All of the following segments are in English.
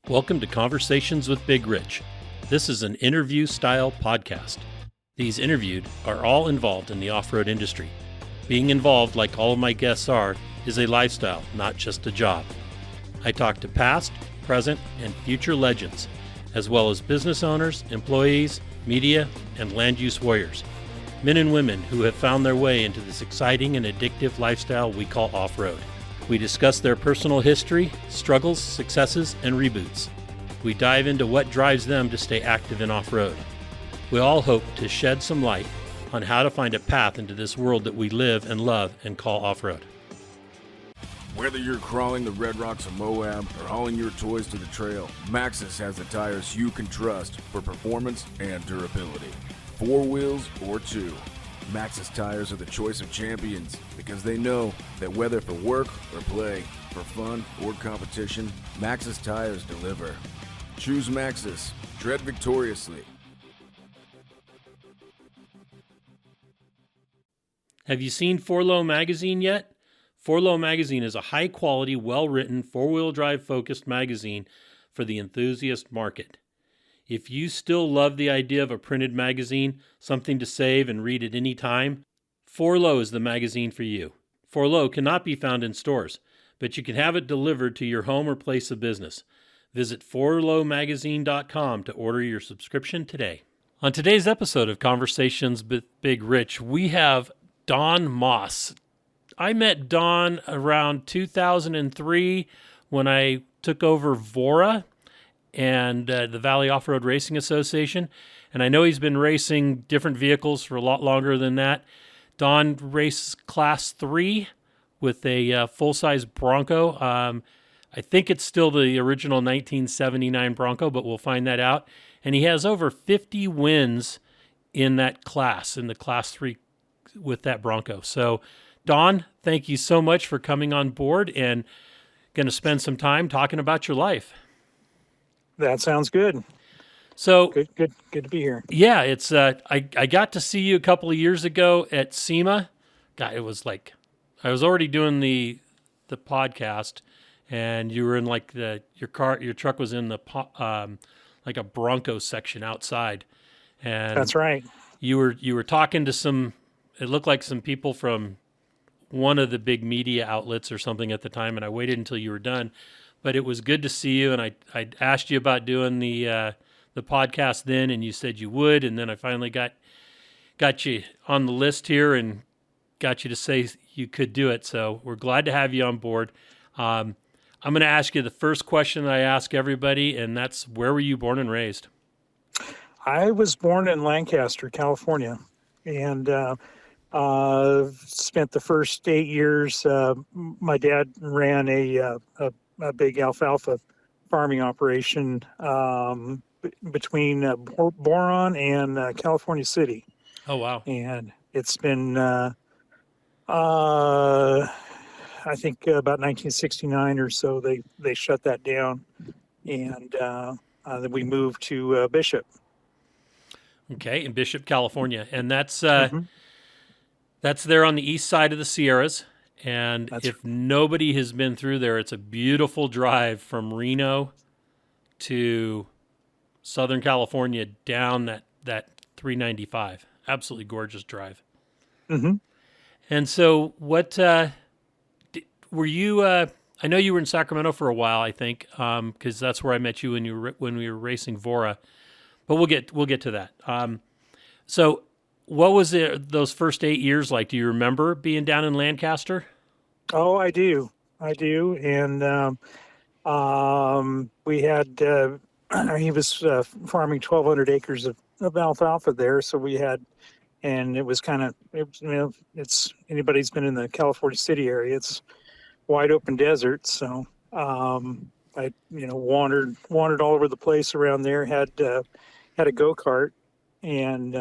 Welcome to Conversations with Big Rich. This is an interview-style podcast. These interviewed are all involved in the off-road industry. Being involved, like all of my guests are, is a lifestyle, not just a job. I talk to past, present, and future legends, as well as business owners, employees, media, and land use warriors. Men and women who have found their way into this exciting and addictive lifestyle we call off-road. We discuss their personal history, struggles, successes, and reboots. We dive into what drives them to stay active in off-road. We all hope to shed some light on how to find a path into this world that we live and love and call off-road. Whether you're crawling the Red Rocks of Moab or hauling your toys to the trail, Maxxis has the tires you can trust for performance and durability. 4 wheels or 2. Maxxis tires are the choice of champions because they know that whether for work or play, for fun or competition, Maxxis tires deliver. Choose Maxxis. Tread victoriously. Have you seen 4Low Magazine yet? 4Low Magazine is a high-quality, well-written, four-wheel drive-focused magazine for the enthusiast market. If you still love the idea of a printed magazine, something to save and read at any time, 4Low is the magazine for you. 4Low cannot be found in stores, but you can have it delivered to your home or place of business. Visit 4lowmagazine.com to order your subscription today. On today's episode of Conversations with Big Rich, we have Don Moss. I met Don around 2003 when I took over Vora and the Valley Off-Road Racing Association. And I know he's been racing different vehicles for a lot longer than that. Don races Class 3 with a full-size Bronco. I think it's still the original 1979 Bronco, but we'll find that out. And he has over 50 wins in that class, in the Class 3 with that Bronco. So, Don, thank you so much for coming on board and going to spend some time talking about your life. That sounds good. So good to be here. Yeah, it's I got to see you a couple of years ago at SEMA. God, it was like I was already doing the podcast, and you were in like your truck was in the like a Bronco section outside, and that's right. You were talking to some. It looked like some people from one of the big media outlets or something at the time, and I waited until you were done. But it was good to see you, and I asked you about doing the podcast then, and you said you would, and then I finally got you on the list here and got you to say you could do it. So we're glad to have you on board. I'm going to ask you the first question that I ask everybody, and that's, where were you born and raised? I was born in Lancaster, California, and spent the first 8 years. My dad ran a big alfalfa farming operation between Boron and California City. Oh, wow. And it's been, I think about 1969 or so, they shut that down, and then we moved to Bishop. Okay, in Bishop, California. And that's that's there on the east side of the Sierras. And if nobody has been through there, it's a beautiful drive from Reno to Southern California down that 395. Absolutely gorgeous drive. Mm-hmm. And so what were you I know you were in Sacramento for a while, I think, because that's where I met you when we were racing Vora. But we'll get to that. So what was those first 8 years like? Do you remember being down in Lancaster? Oh, I do. And we had, he was farming 1,200 acres of alfalfa there. So we had, and it was kind of, it's, anybody's been in the California City area, it's wide open desert. So I, wandered all over the place around there, had a go-kart and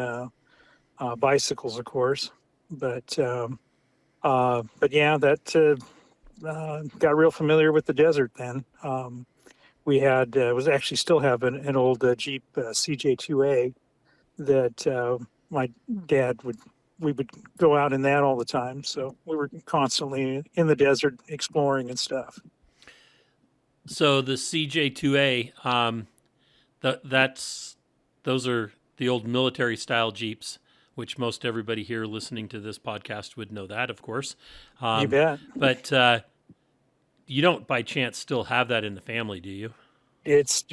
bicycles, of course, but yeah, that got real familiar with the desert then. We had was actually still have an old Jeep CJ2A that my dad we would go out in that all the time, so we were constantly in the desert exploring and stuff. So the CJ2A, those are the old military style Jeeps, which most everybody here listening to this podcast would know that, of course. You bet. But you don't by chance still have that in the family, do you?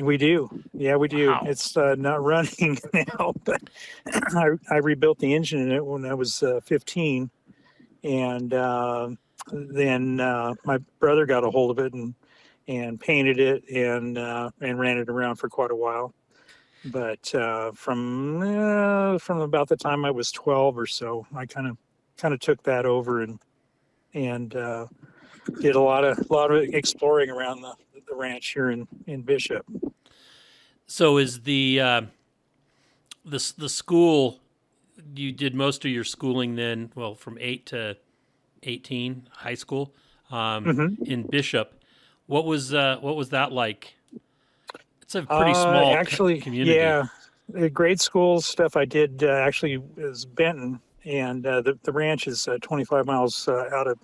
We do. Yeah, we do. Wow. It's not running now, but I rebuilt the engine in it when I was 15, and then my brother got a hold of it and painted it and ran it around for quite a while. But from about the time I was 12 or so, I kind of took that over and did a lot of exploring around the ranch here in Bishop. So is the school, you did most of your schooling then, well, from 8 to 18, high school, in Bishop. What was that like? It's a pretty small actually, community. yeah, the grade school stuff I did actually was Benton, and the ranch is 25 miles out of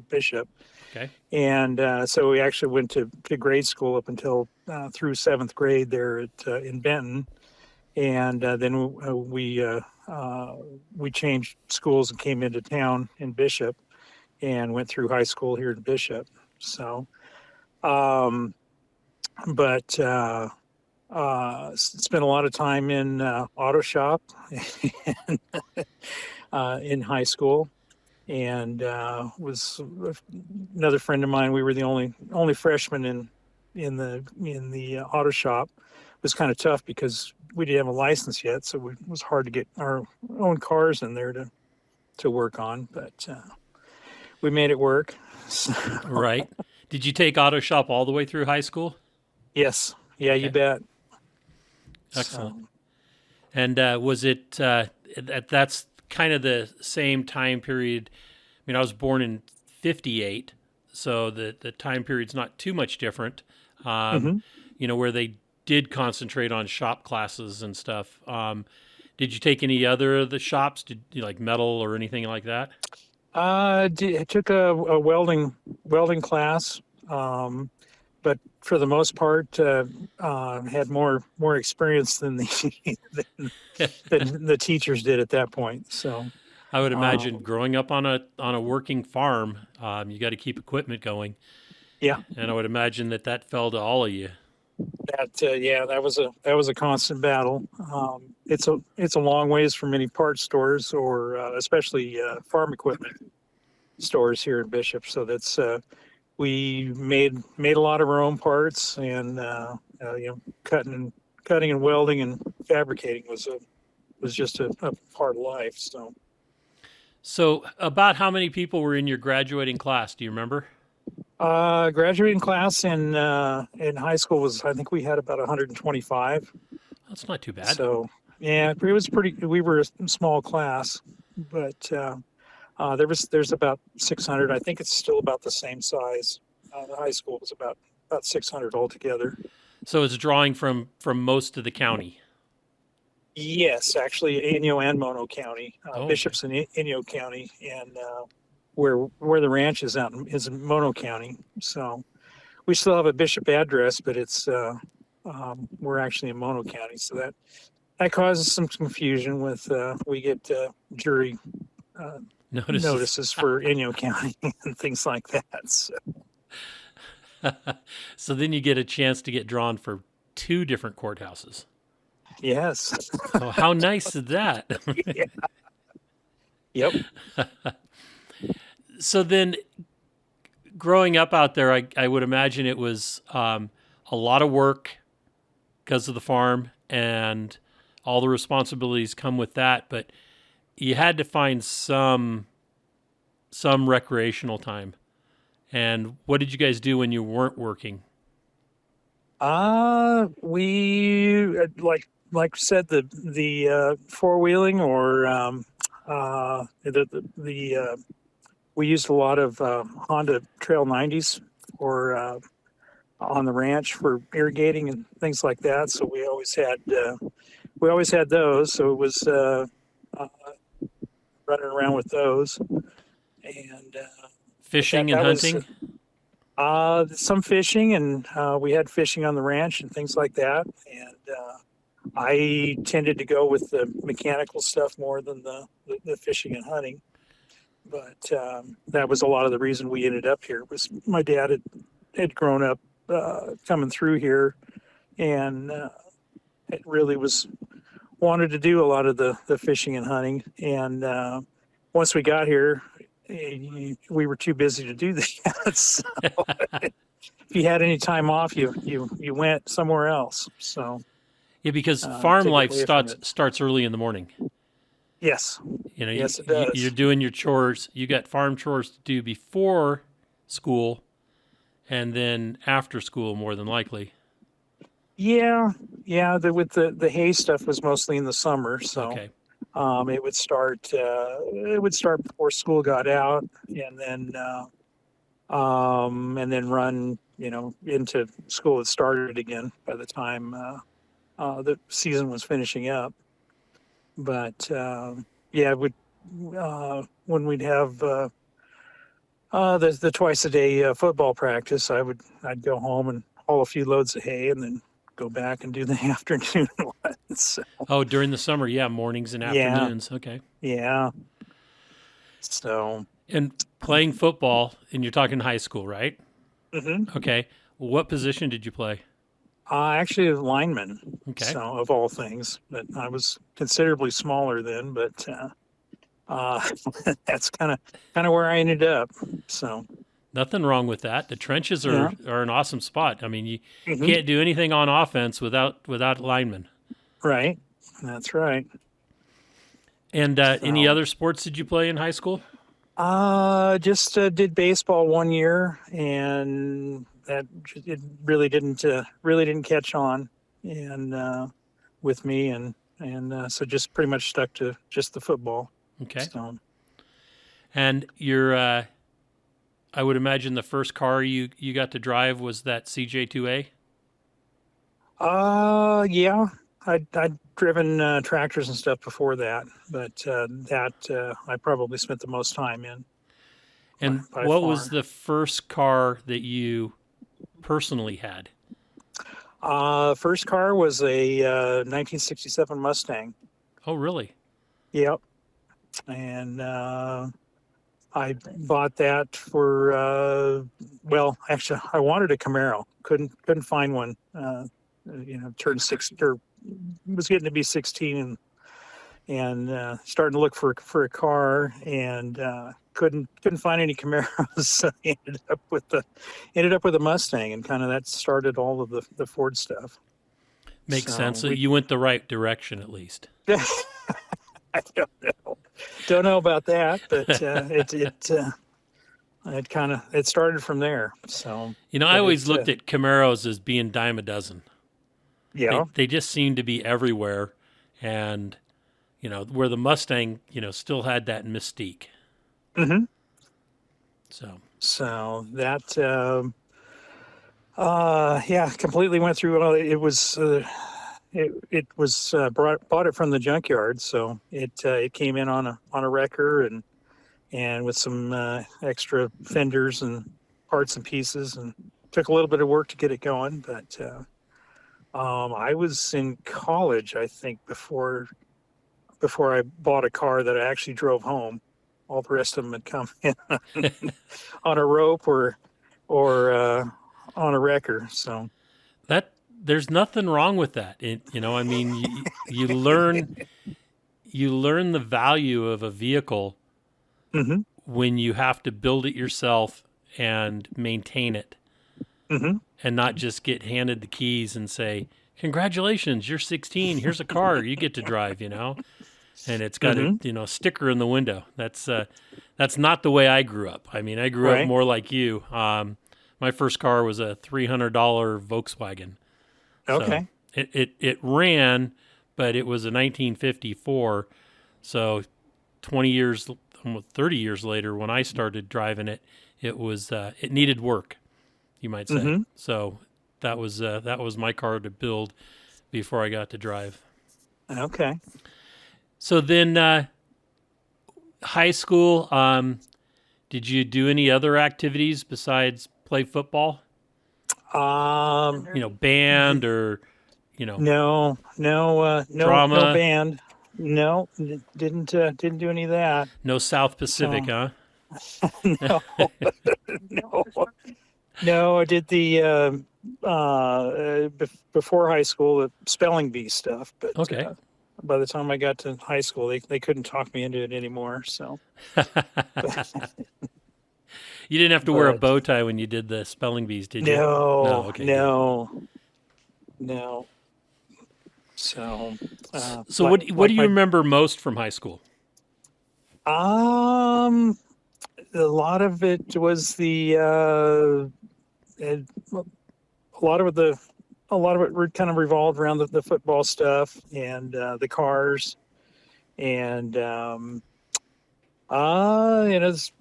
Bishop. Okay. And so we actually went to grade school up until through seventh grade there in Benton, and then we changed schools and came into town in Bishop, and went through high school here in Bishop. So, but spent a lot of time in auto shop in high school, and was another friend of mine. We were the only freshmen in the auto shop. It was kind of tough because we didn't have a license yet, so it was hard to get our own cars in there to work on. But we made it work. So, Right. Did you take auto shop all the way through high school? yes. Yeah, you bet. Excellent. So, And was it that's kind of the same time period? I mean, I was born in 58, so the time period's not too much different. Where they did concentrate on shop classes and stuff. Did you take any other of the shops? Did you like metal or anything like that? I took a welding class, but for the most part, had more experience than than the teachers did at that point. So I would imagine growing up on a working farm, you got to keep equipment going. yeah, And I would imagine that fell to all of you. that was a constant battle. It's a long ways from any parts stores or especially farm equipment stores here in Bishop. So that's we made a lot of our own parts, and cutting and welding and fabricating was just a part of life. So about how many people were in your graduating class? Do you remember? Graduating class in high school was, I think we had about 125. That's not too bad. So yeah, it was pretty. We were a small class, but there's about 600. I think it's still about the same size. The high school was about 600 altogether. So it's drawing from most of the county. Yes, actually, Inyo and Mono County, Bishop's in Inyo County, and where the ranch is is in Mono County. So we still have a Bishop address, but it's we're actually in Mono County. So that causes some confusion with we get jury notices for Inyo County and things like that. So. So then you get a chance to get drawn for 2 different courthouses. Yes. So how nice is that? Yeah. Yep. So then growing up out there, I would imagine it was a lot of work because of the farm and all the responsibilities come with that, but you had to find some recreational time. And what did you guys do when you weren't working? We like said, the four-wheeling or we used a lot of Honda Trail 90s or on the ranch for irrigating and things like that. So we always had those. So it was running around with those and Fishing and hunting? Some fishing, and we had fishing on the ranch and things like that. And I tended to go with the mechanical stuff more than the fishing and hunting. But that was a lot of the reason we ended up here. Was my dad had grown up coming through here, and it really was wanted to do a lot of the fishing and hunting. And once we got here, we were too busy to do that. So if you had any time off, you went somewhere else. So Yeah, because farm take life away from it. starts early in the morning. Yes, You know, yes, it does. you're doing your chores. You got farm chores to do before school, and then after school, more than likely. Yeah, yeah. With the hay stuff was mostly in the summer, so Okay. it would start before school got out, and then run into school had started again by the time the season was finishing up. But yeah, it would when we'd have the twice a day football practice, I'd go home and haul a few loads of hay, and then go back and do the afternoon ones. So, Oh, during the summer, yeah, mornings and yeah, afternoons. Okay. yeah. So, And playing football, and you're talking high school, right? hmm Okay. What position did you play? actually, a lineman. Okay. So, of all things, but I was considerably smaller then. But that's kind of where I ended up. So, Nothing wrong with that. The trenches yeah. are an awesome spot. I mean, you hmm can't do anything on offense without linemen. Right. That's right. And any So, other sports did you play in high school? just did baseball one year, and it really didn't catch on, and with me, and so just pretty much stuck to just the football. Okay. So, And I would imagine the first car you got to drive was that CJ2A. yeah, I'd driven tractors and stuff before that, but that I probably spent the most time in And by what was far. the first car that you personally had? First car was a 1967 Mustang. Oh, really? Yep. And I bought that for well, actually, I wanted a Camaro. Couldn't find one. Turned six or was getting to be 16, and starting to look for a car, and couldn't find any Camaros. So I ended up with a Mustang, and kind of that started all of the Ford stuff. Makes So sense. So you went the right direction at least. I don't know about that, but it started from there. So, You know, I but always looked at Camaros as being dime a dozen. yeah. They just seemed to be everywhere, and where the Mustang still had that mystique. hmm So So that yeah, completely went through. Well, it was bought it from the junkyard, so it came in on a wrecker, and with some extra fenders and parts and pieces, and took a little bit of work to get it going. But I was in college, I think, before I bought a car that I actually drove home. All the rest of them had come in on a rope or on a wrecker. So, that there's nothing wrong with that. I mean, you learn the value of a vehicle hmm when you have to build it yourself and maintain it, hmm and not just get handed the keys and say, "Congratulations, you're 16. Here's a car you get to drive." And it's got hmm a sticker in the window. That's not the way I grew up. I mean, I grew up right. more like you. My first car was a $300 Volkswagen. So Okay. it ran, but it was a 1954. So 20 years, almost 30 years later, when I started driving it, it needed work, you might say. hmm So that was my car to build before I got to drive. Okay. So then, high school. Did you do any other activities besides play football? Um, Band or, you know, no drama? band. No, didn't do any of that. No South Pacific, So huh? no, no, no. I did the before high school the spelling bee stuff, but Okay. by the time I got to high school, they couldn't talk me into it anymore. So, You didn't have to wear a but bow tie when you did the spelling bees, did you? No. no, Okay, good. no. So, So what do like you my remember most from high school? um, a lot of it was a lot of the a lot of it kind of revolved around the football stuff and the cars and it's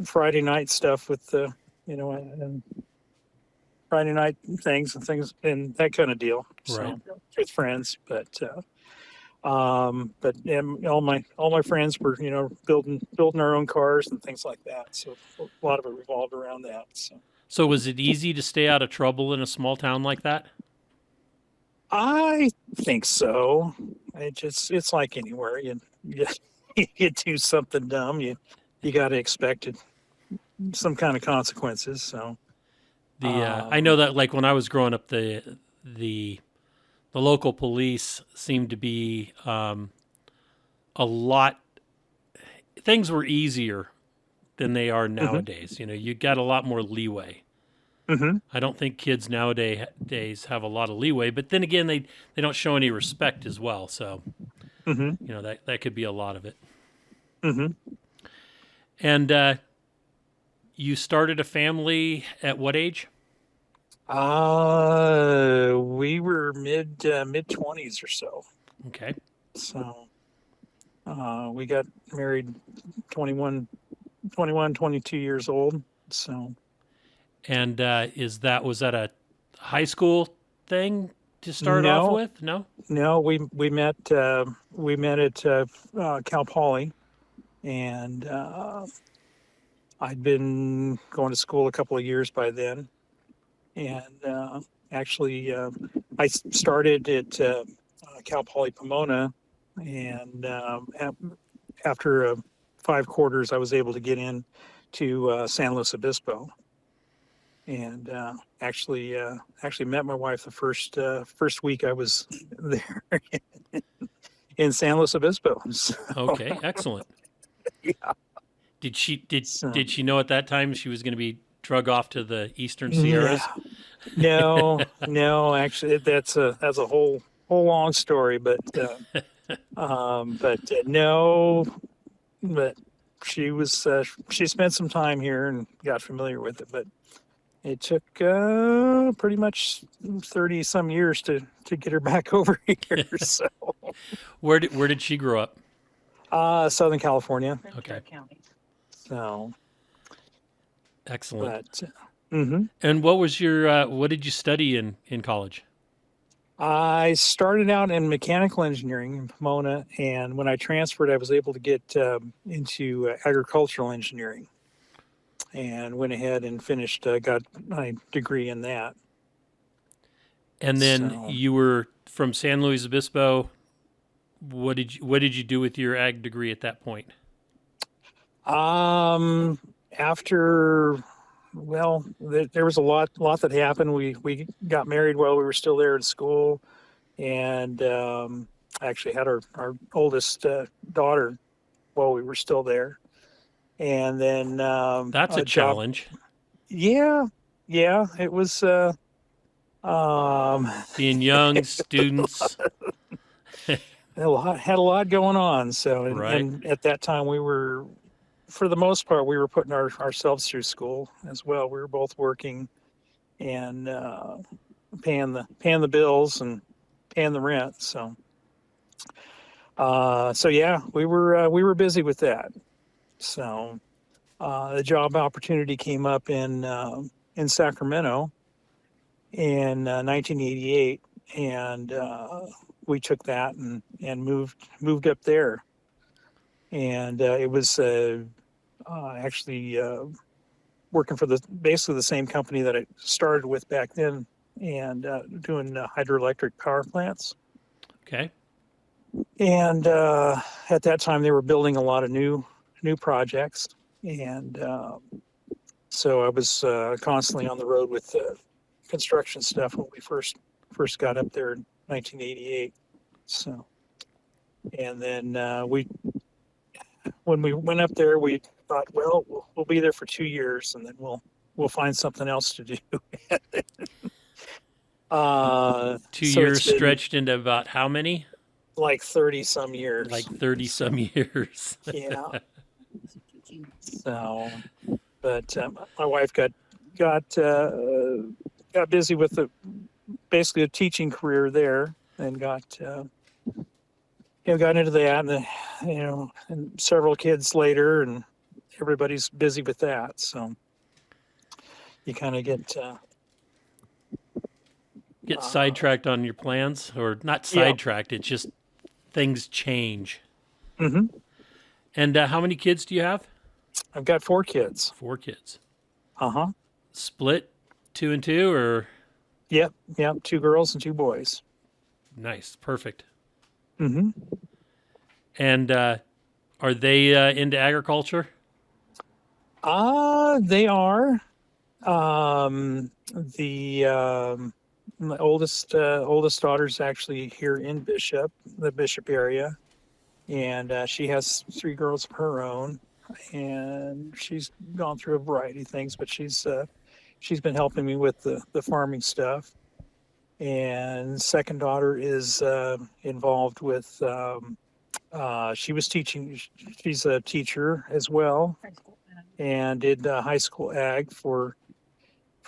Friday night stuff with the and Friday night things and that kind of deal. Right. So with friends, but all my friends were building our own cars and things like that. So a lot of it revolved around that. So So was it easy to stay out of trouble in a small town like that? I think so. It's like anywhere you do something dumb, you got to expect it, some kind of consequences. So I know um, that like when I was growing up, the local police seemed to be a lot. Things were easier than they are hmm nowadays. You got a lot more leeway. hmm I don't think kids nowadays have a lot of leeway, but then again, they don't show any respect as well. So hmm that could be a lot of it. hmm And you started a family at what age? we were mid 20s or so. Okay. So we got married 21, 21, 22 years old. So And was that a high school thing to start off no, with? No. no, we met at Cal Poly, and I'd been going to school a couple of years by then, and actually started at Cal Poly Pomona, and after 5 quarters, I was able to get in to San Luis Obispo, and actually met my wife the first week I was there in San Luis Obispo. So, Okay. Excellent. yeah. Did she did So, did she know at that time she was going to be drug off to the Eastern no, Sierras? no. Actually, that's a whole long story, but no, but she spent some time here and got familiar with it, but it took pretty much 30 some years to get her back over here. So, Where did she grow up? Southern California. Okay. So, Excellent. but hmm And what did you study in college? I started out in mechanical engineering in Pomona, and when I transferred, I was able to get into agricultural engineering, and went ahead and finished, got my degree in that. And then So, you were from San Luis Obispo. What did you do with your ag degree at that point? um, after, well, there was a lot that happened. We got married while we were still there in school, and actually had our oldest daughter while we were still there. And then That's a a job. challenge. Yeah, yeah, it was. Um, Being young students, had a lot going on. So, right? and at that time, we were, for the most part, we were putting ourselves through school as well. We were both working and paying the bills and paying the rent. So yeah, we were busy with that. So the job opportunity came up in Sacramento in 1988, and we took that and moved up there. And it was actually working for basically the same company that I started with back then, and doing hydroelectric power plants. Okay. And at that time, they were building a lot of new projects, and so I was constantly on the road with construction stuff when we first got up there in 1988. So, and then when we went up there, we thought, well, we'll be there for 2 years, and then we'll find something else to do. 2 So years it's been stretched into about how many? like 30 some years. Like 30 So, some years. yeah. So, but my wife got busy with basically a teaching career there, and got into that, and and several kids later, and everybody's busy with that. So you kind of Get sidetracked on your plans, or not yeah. sidetracked, it's just things change. Hmm. And how many kids do you have? I've got 4 kids. 4 kids. Uh-huh. Split 2 and 2, or? Yep. 2 girls and 2 boys. Nice. Perfect. Hmm. And are they into agriculture? They are. My oldest daughter's actually here in the Bishop area, and she has 3 girls of her own, and she's gone through a variety of things, but she's been helping me with the farming stuff. And second daughter is involved with. She was teaching. She's a teacher as well, and did high school ag for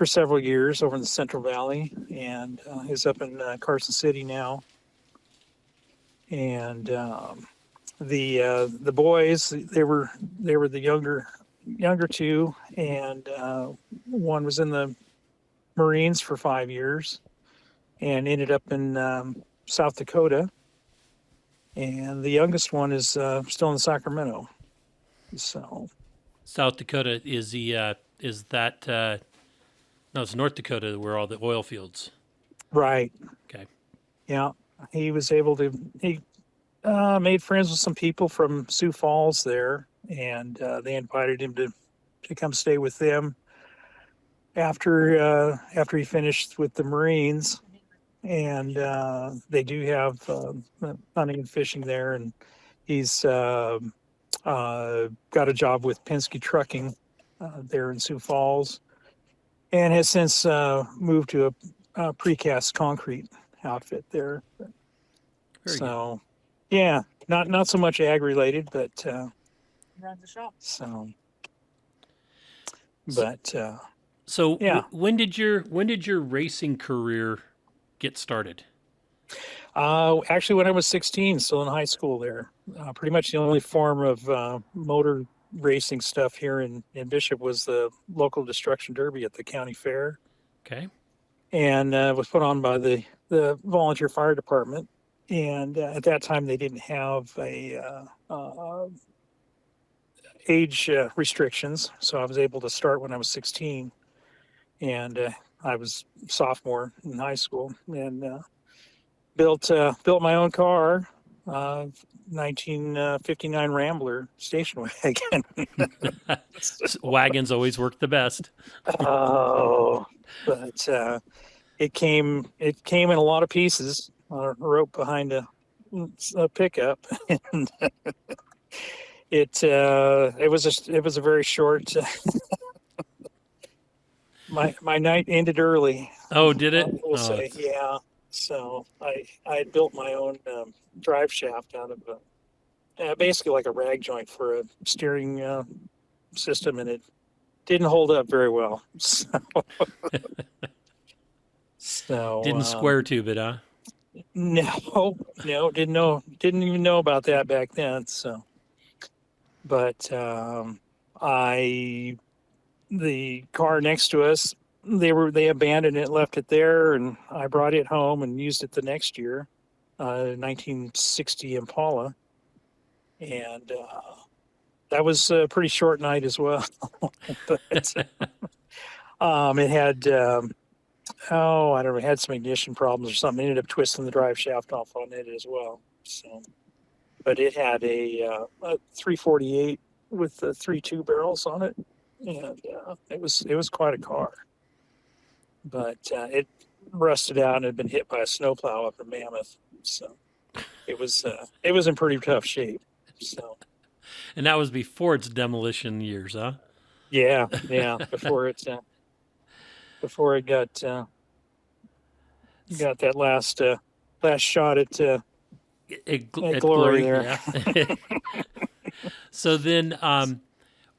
several years over in the Central Valley, and is up in Carson City now. And the boys, they were the younger 2, and one was in the Marines for 5 years, and ended up in South Dakota. And the youngest one is still in Sacramento. So South Dakota is that no, it's North Dakota where all the oil fields. right. Okay. Yeah, he was able to. He made friends with some people from Sioux Falls there, and they invited him to come stay with them after he finished with the Marines. And they do have hunting and fishing there, and he's got a job with Penske Trucking there in Sioux Falls, and has since moved to a precast concrete outfit there. Very So, yeah, not so much ag related, but Runs the shop. so, but So yeah. when did your racing career get started? Actually, when I was 16, still in high school there, pretty much the only form of motor racing stuff here in Bishop was the local destruction derby at the county fair, Okay. and was put on by the volunteer fire department. And at that time, they didn't have a age restrictions, so I was able to start when I was 16, and I was sophomore in high school, and built my own car, 1959 Rambler station wagon. Wagons always work the best. Oh, but it came in a lot of pieces on a rope behind a pickup, and it was a very short. My night ended early. Oh, did it? We'll say, yeah. So I had built my own drive shaft out of basically like a rag joint for a steering system, and it didn't hold up very well. So Didn't square tube it, huh? No, didn't even know about that back then. So, but the car next to us, they abandoned it, left it there, and I brought it home and used it the next year, 1960 Impala, and that was a pretty short night as well. But it had I don't know, it had some ignition problems or something. It ended up twisting the drive shaft off on it as well. So, but it had a 348 with the 3.2 barrels on it, and it was quite a car. But it rusted out and had been hit by a snowplow up in Mammoth, so it was in pretty tough shape. So And that was before its demolition years, huh? yeah, before it got that last shot at glory there. Yeah. So then,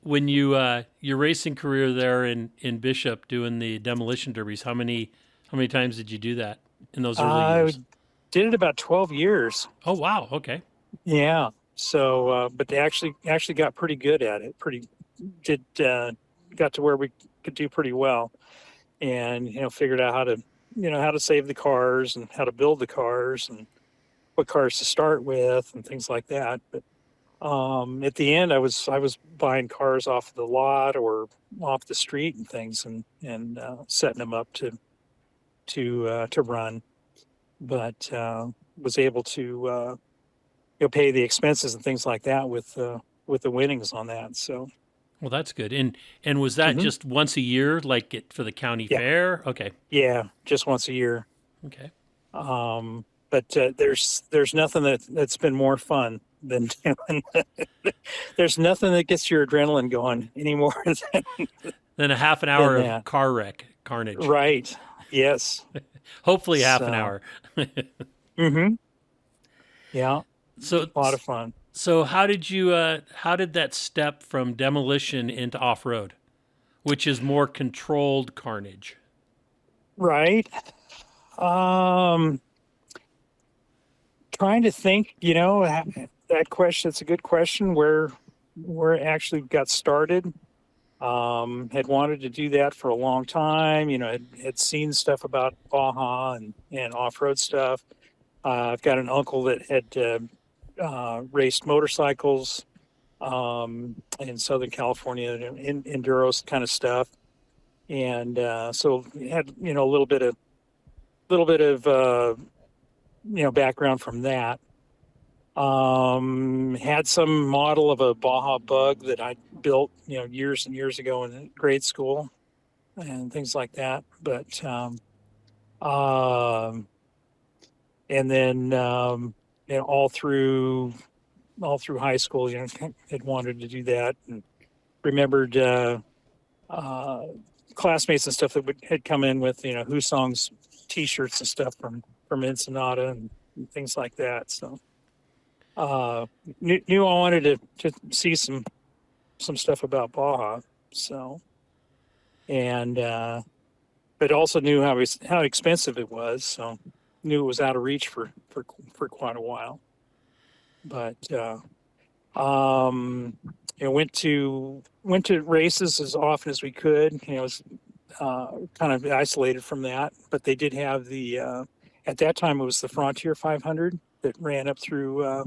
when your racing career there in Bishop doing the demolition derbies, how many times did you do that in those early I years? did it about 12 years. Oh wow, okay. Yeah. So, but they actually got pretty good at it. Got to where we could do pretty well, and figured out how to save the cars and how to build the cars and what cars to start with and things like that. But at the end, I was buying cars off the lot or off the street and things, and setting them up to run, but was able to pay the expenses and things like that with the winnings on that. So Well, that's good. And was that Mhm. just once a year, like for the county Yeah. fair? Okay, yeah, just once a year. okay. But there's nothing that's been more fun than doing. There's nothing that gets your adrenaline going anymore Then a half an than hour of that. car wreck carnage. Right. Yes. Hopefully half an So, hour. hmm Yeah, So a lot of fun. so how did that step from demolition into off road, which is more controlled carnage? Right. Um, Trying to think, that question, it's a good question where it actually got started. Had wanted to do that for a long time, had seen stuff about Baja and off-road stuff. I've got an uncle that had raced motorcycles in Southern California, in enduros kind of stuff, and so had a little bit of background from that. Had some model of a Baja Bug that I built years and years ago in grade school and things like that. But um, and then all through high school, had wanted to do that, and remembered uh, classmates and stuff that had come in with Who Songs T-shirts and stuff from Ensenada and things like that. So knew I wanted to see some stuff about Baja. So and but also knew how expensive it was. So knew it was out of reach for quite a while. But went to races as often as we could. It was kind of isolated from that, but they did have at that time it was the Frontier 500 that ran up through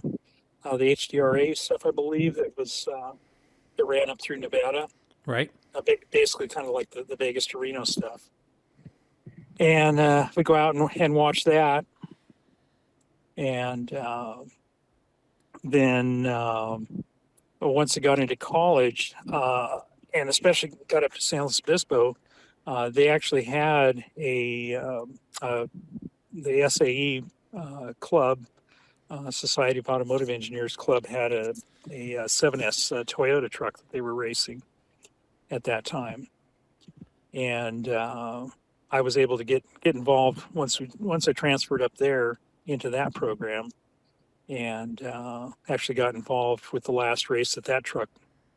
the HDRA stuff, I believe. That ran up through Nevada, Right. basically kind of like the Vegas to Reno stuff. And we go out and watch that, and then once I got into college, and especially got up to San Luis Obispo, they actually had the SAE club, Society of Automotive Engineers Club, had a 7S Toyota truck that they were racing at that time, and I was able to get involved once I transferred up there into that program, and actually got involved with the last race that truck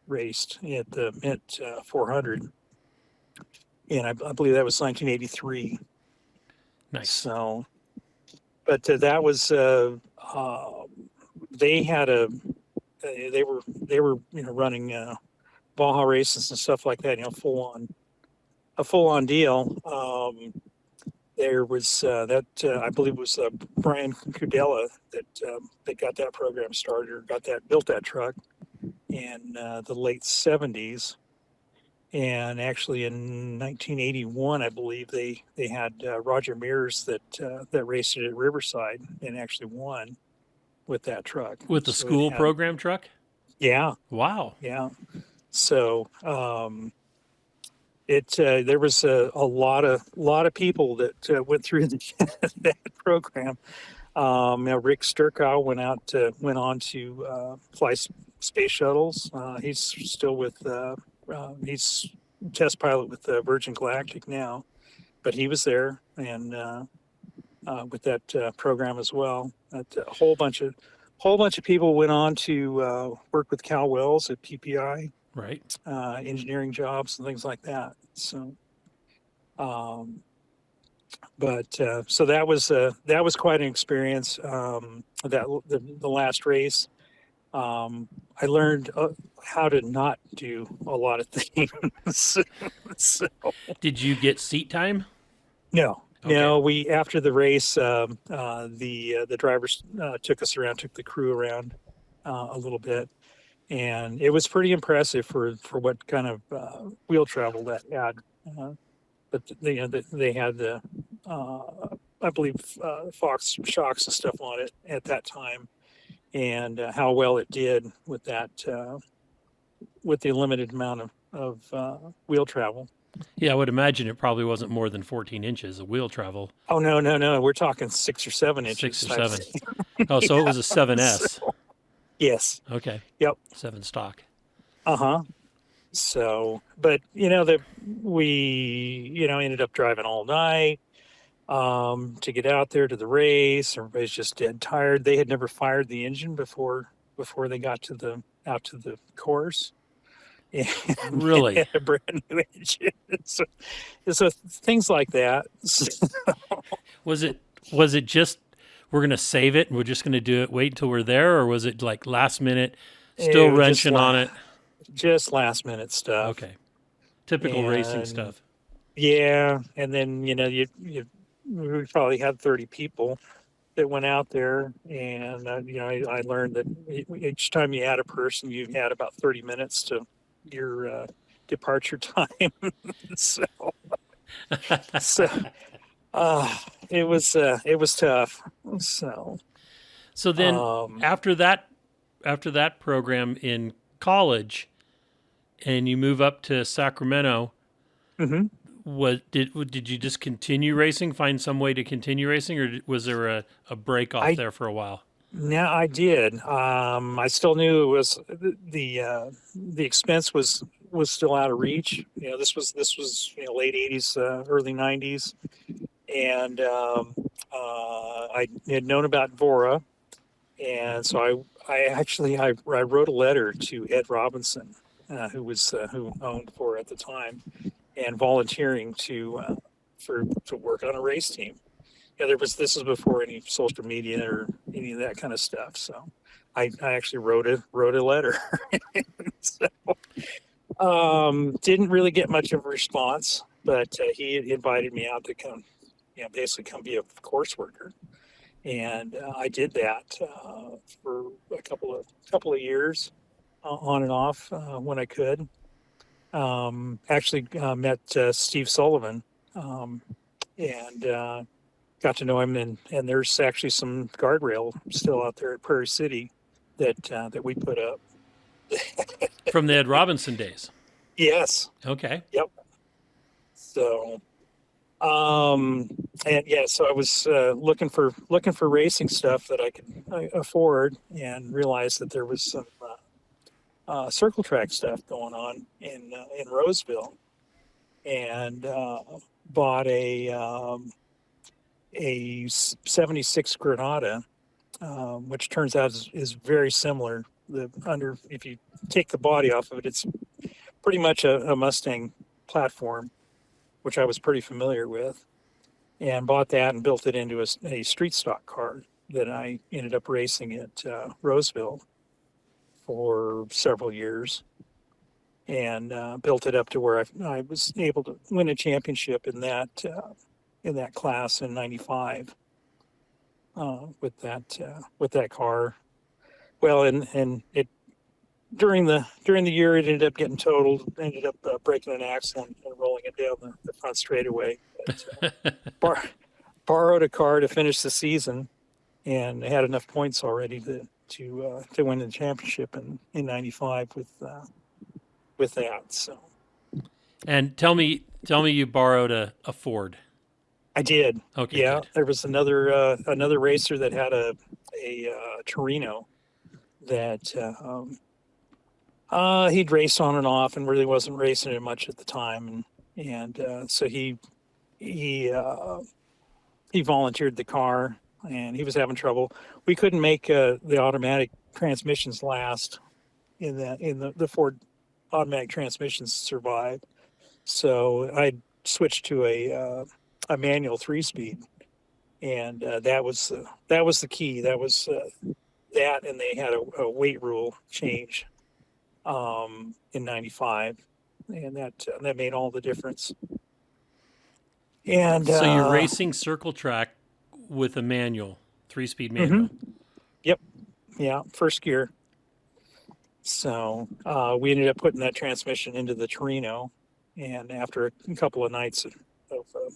raced at the Mint 400, and I believe that was 1983. Nice. So, but that was they had they were running Baja races and stuff like that, a full on deal. There was I believe it was Brian Kudella that got that program started, or built that truck, in the late 70s. And actually, in 1981, I believe they had Roger Mears that raced it at Riverside and actually won with that truck. With the So it school had, program truck? yeah, Wow. yeah. So there was a lot of people that went through that program. Rick Sturkow went on to fly space shuttles. He's still with he's test pilot with Virgin Galactic now, but he was there and with that program as well. A whole bunch of people went on to work with Cal Wells at PPI, Right. engineering jobs and things like that. So, um, but so that was quite an experience. The last race, I learned how to not do a lot of things. So, Did you get seat time? no, Okay. no. We after the race, the drivers took us around, took the crew around a little bit, and it was pretty impressive for what kind of wheel travel that had. But they had the I believe Fox shocks and stuff on it at that time, and how well it did with that with the limited amount of wheel travel. Yeah, I would imagine it probably wasn't more than 14 inches of wheel travel. Oh no, we're talking 6 or 7 inches. 6 or 7. Oh, so it was a 7S. Yes. Okay. Yep. 7 stock. Uh-huh. So, but we ended up driving all night to get out there to the race. Everybody's just dead tired. They had never fired the engine before they got out to the course. And Really? it had a brand new engine. So things like that. Was it just we're going to save it and we're just going to do it, wait until we're there, or was it like last minute, still It was wrenching on it? Just last minute stuff. Okay. Typical racing And stuff. yeah, and then we probably had 30 people that went out there, and I learned that each time you add a person, you had about 30 minutes to your departure time. so so it was tough. So then Um, after that program in college and you move up to Sacramento, mhm. did you just continue racing, find some way to continue racing, or was there a break off there for a while? Yeah, I did. I still knew it was the expense was still out of reach. This was late '80s, early '90s, and I had known about Vora, and so I wrote a letter to Ed Robinson, who owned Vora at the time, and volunteering to work on a race team. Yeah, this was before any social media or any of that kind of stuff. So I actually wrote a letter. So, didn't really get much of a response, but he invited me out to come, basically come be a course worker, and I did that for a couple of years, on and off when I could. Actually met Steve Sullivan, and got to know him, and there's actually some guardrail still out there at Prairie City that we put up. From the Ed Robinson days. Yes. Okay. Yep. So, and yeah, so I was looking for racing stuff that I could afford, and realized that there was some circle track stuff going on in Roseville, and bought a 76 Granada, which turns out is very similar. If you take the body off of it, it's pretty much a Mustang platform, which I was pretty familiar with, and bought that and built it into a street stock car that I ended up racing at Roseville for several years, and built it up to where I was able to win a championship in that class in '95 with that car. Well, and it during the year, it ended up getting totaled. Ended up breaking an axle and rolling it down the front straightaway. But, borrowed a car to finish the season, and had enough points already to win the championship in '95 with that. So And tell me you borrowed a Ford. I did. Okay, Yeah, good. there was another racer that had a Torino that he'd raced on and off and really wasn't racing it much at the time, and so he volunteered the car, and he was having trouble. We couldn't make the automatic transmissions last in the Ford automatic transmissions survive. So I switched to a manual 3-speed, and that was the key. That was that, and they had a weight rule change in '95, and that made all the difference. And So you're racing circle track with a manual, 3-speed manual. Yep, yeah, first gear. So we ended up putting that transmission into the Torino, and after a couple of nights of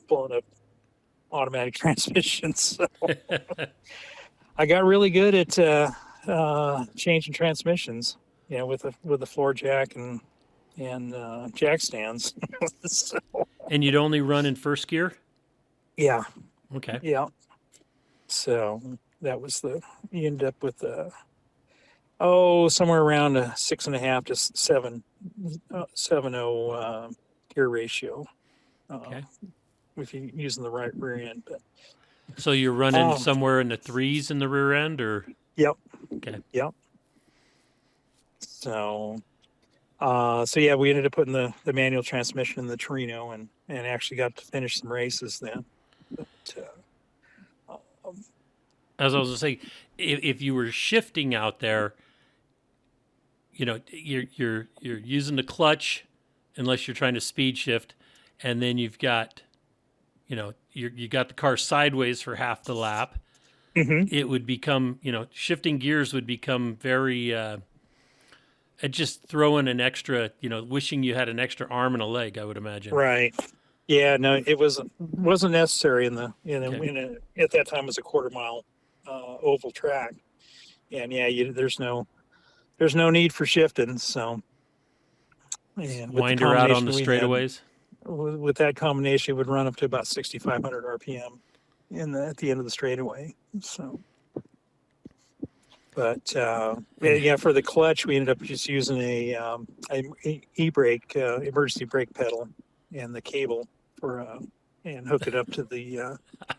blowing up automatic transmissions, so I got really good at changing transmissions. With the floor jack and jack stands. So, And you'd only run in first gear? yeah, Okay. yeah. So that was you end up with somewhere around a 6.5 to 7.0 gear ratio. Okay. If you're using the right rear end. But So you're running somewhere in the 3s in the rear end, or? Yep. Okay. Yep. So yeah, we ended up putting the manual transmission in the Torino, and actually got to finish some races then. But, as I was going to say, if you were shifting out there, you're using the clutch, unless you're trying to speed shift, and then you've got, you got the car sideways for half the lap. mm-hmm. It would become, shifting gears would become very, just throwing an extra, wishing you had an extra arm and a leg, I would imagine. Right. Yeah. No, it wasn't necessary at that time it was a quarter-mile oval track, and yeah, there's no need for shifting. So, and with Wind her out on the straightaways. With that combination, it would run up to about 6,500 RPM at the end of the straightaway. So, but yeah, for the clutch, we ended up just using a e-brake, emergency brake pedal, and the cable and hook it up to the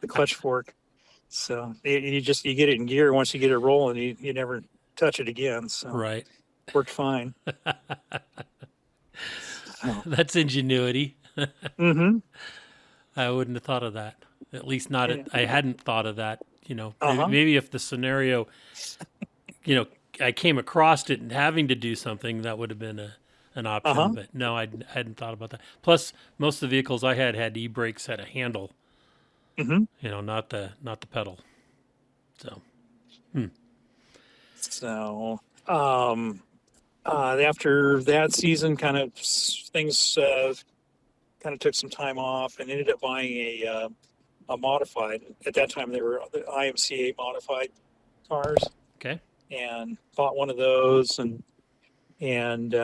clutch fork. So you get it in gear. Once you get it rolling, you never touch it again. So right, worked fine. That's ingenuity. Mm-hmm. I wouldn't have thought of that. At least not. Yeah. I hadn't thought of that. Uh-huh. Maybe if the scenario, I came across it and having to do something, that would have been an option. Uh-huh. But no, I hadn't thought about that. Plus, most of the vehicles I had e-brakes, had a handle. Mm-hmm. Not the pedal. So. So, after that season, kind of things kind of took some time off, and ended up buying a modified. At that time, they were the IMCA modified cars. Okay. And bought one of those, and it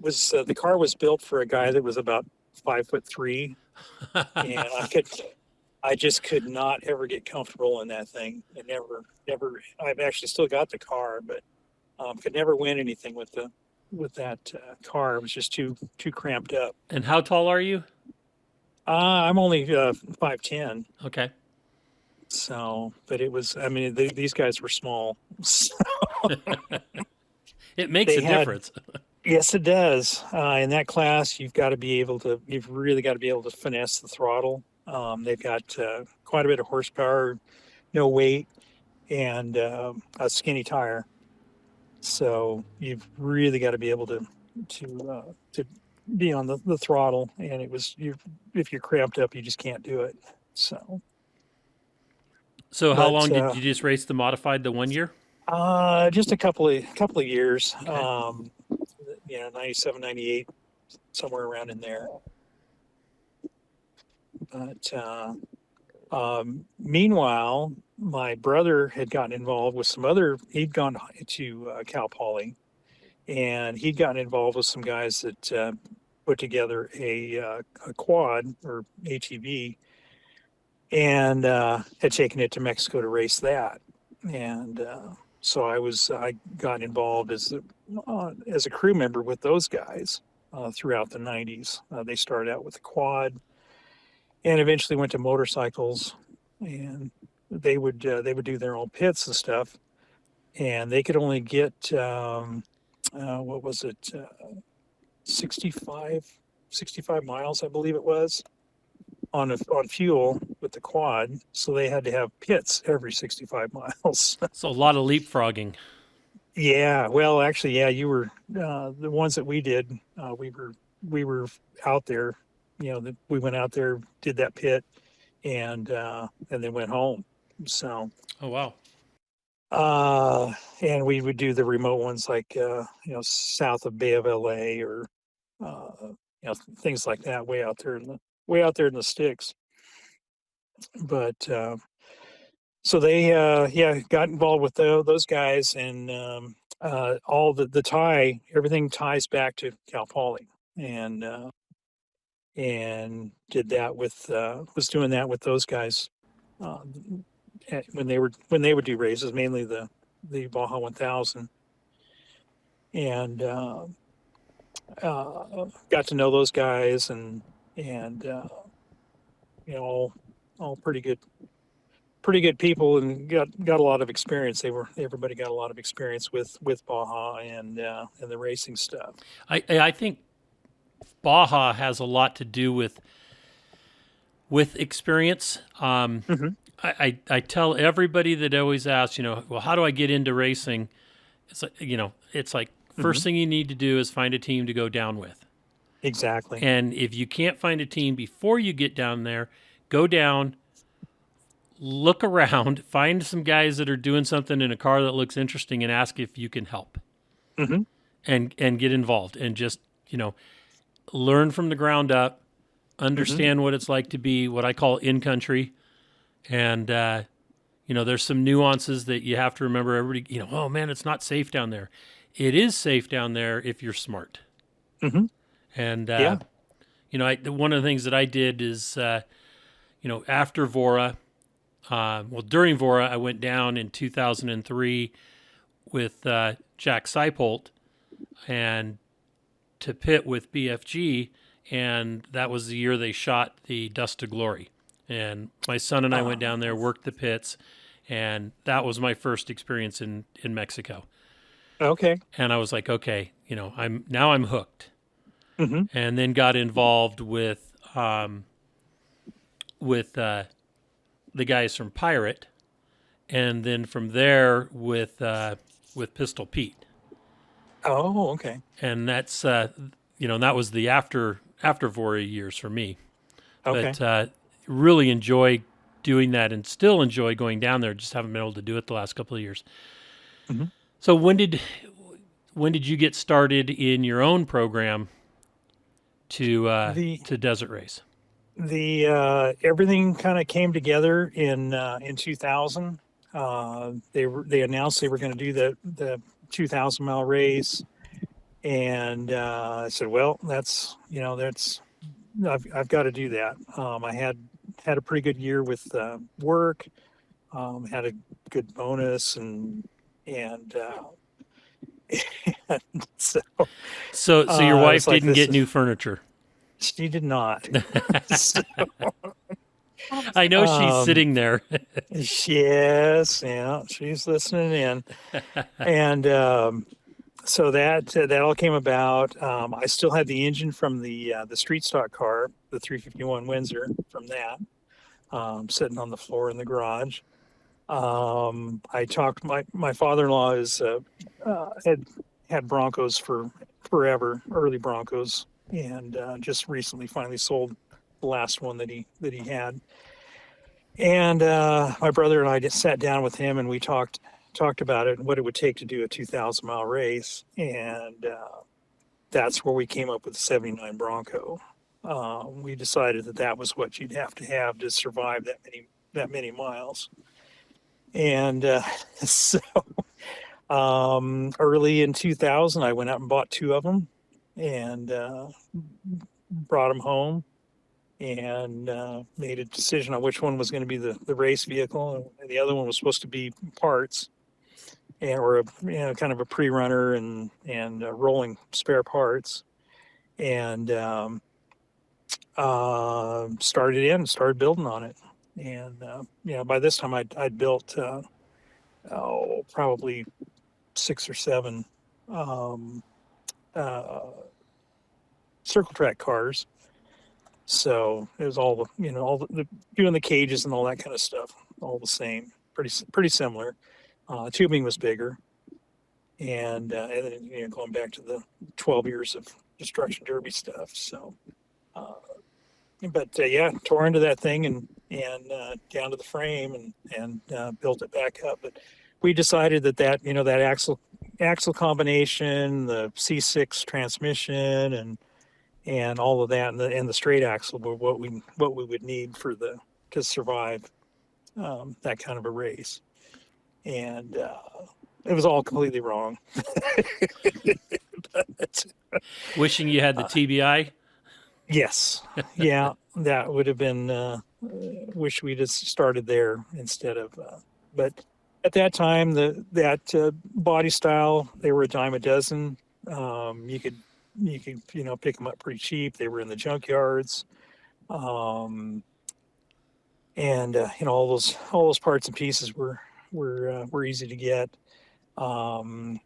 was the car was built for a guy that was about 5'3", and I just could not ever get comfortable in that thing. And never. I've actually still got the car, but could never win anything with that car. It was just too cramped up. And how tall are you? I'm only 5'10". Okay. So, but it was. I mean, these guys were small. So it makes a difference. Yes, it does. In that class, you've really got to be able to finesse the throttle. They've got quite a bit of horsepower, no weight, and a skinny tire. So you've really got to be able to be on the throttle. And if you're cramped up, you just can't do it. So how long did you just race the modified the 1 year? Just a couple of years. Okay. 97, 98, somewhere around in there. But meanwhile, my brother had gotten involved with some other. He'd gone to Cal Poly, and he'd gotten involved with some guys that put together a quad or ATV, and had taken it to Mexico to race that. And so I got involved as a crew member with those guys throughout the 90s. They started out with the quad and eventually went to motorcycles, and they would do their own pits and stuff, and they could only get what was it, 65 miles, I believe it was, on fuel with the quad, so they had to have pits every 65 miles. So a lot of leapfrogging. Yeah, well, actually, yeah, you were the ones that we did. We were out there. We went out there, did that pit, and then went home. So, Oh, wow. and we would do the remote ones like south of Bay of LA, or things like that, way out there in the sticks. But so they got involved with those guys, and all everything ties back to Cal Poly, and did that with was doing that with those guys when they would do races, mainly the Baja 1000, and got to know those guys, and all pretty good people, and got a lot of experience. Everybody got a lot of experience with Baja and the racing stuff. I think Baja has a lot to do with experience. Hmm. I tell everybody that always asks, well, how do I get into racing? It's like first thing you need to do is find a team to go down with. Exactly. And if you can't find a team before you get down there, go down, look around, find some guys that are doing something in a car that looks interesting, and ask if you can help. Hmm. And get involved, and just learn from the ground up, understand what it's like to be what I call in country, and there's some nuances that you have to remember. Everybody, oh man, it's not safe down there. It is safe down there if you're smart. Hmm. And Yeah. one of the things that I did is after Vora, during Vora, I went down in 2003 with Jack Seipold and to pit with BFG, and that was the year they shot the Dust to Glory. And my son and I went down there, worked the pits, and that was my first experience in Mexico. Okay. And I was like, okay, I'm hooked. Hmm. And then got involved with the guys from Pirate, and then from there with Pistol Pete. Oh, okay. And that's that was the after Vora years for me. Okay. But really enjoy doing that, and still enjoy going down there. Just haven't been able to do it the last couple of years. Hmm. So when did you get started in your own program to desert race? The everything kind of came together in 2000. They announced they were going to do the 2,000-mile race, and I said, well, I've got to do that. I had a pretty good year with work, had a good bonus, and so So your wife it's like, didn't get new furniture. she did not. So, I know she's sitting there. yes, yeah, she's listening in, and so that all came about. I still had the engine from the street stock car, the 351 Windsor, from that, sitting on the floor in the garage. I talked. My father-in-law had Broncos for forever, early Broncos, and just recently finally sold the last one that he had. And my brother and I just sat down with him, and we talked talked about it and what it would take to do a 2,000-mile race, and that's where we came up with the '79 Bronco. We decided that that was what you'd have to survive that many miles, and so early in 2000, I went out and bought 2 of them, and brought them home, and made a decision on which one was going to be the race vehicle, and the other one was supposed to be parts, and or kind of a pre-runner and rolling spare parts, and started building on it, and by this time I'd built probably 6 or 7 circle track cars. So it was all the doing the cages and all that kind of stuff, all the same, pretty similar. Tubing was bigger, and then going back to the 12 years of destruction derby stuff. So, tore into that thing and down to the frame and built it back up. But we decided that axle combination, the C6 transmission, and all of that, and the straight axle were what we would need to survive that kind of a race, and it was all completely wrong. But, Wishing you had the TBI. yes, yeah, that would have been. Wish we'd have started there instead of. But at that time, that body style, they were a dime a dozen. You could pick them up pretty cheap. They were in the junkyards, and all those parts and pieces were easy to get. The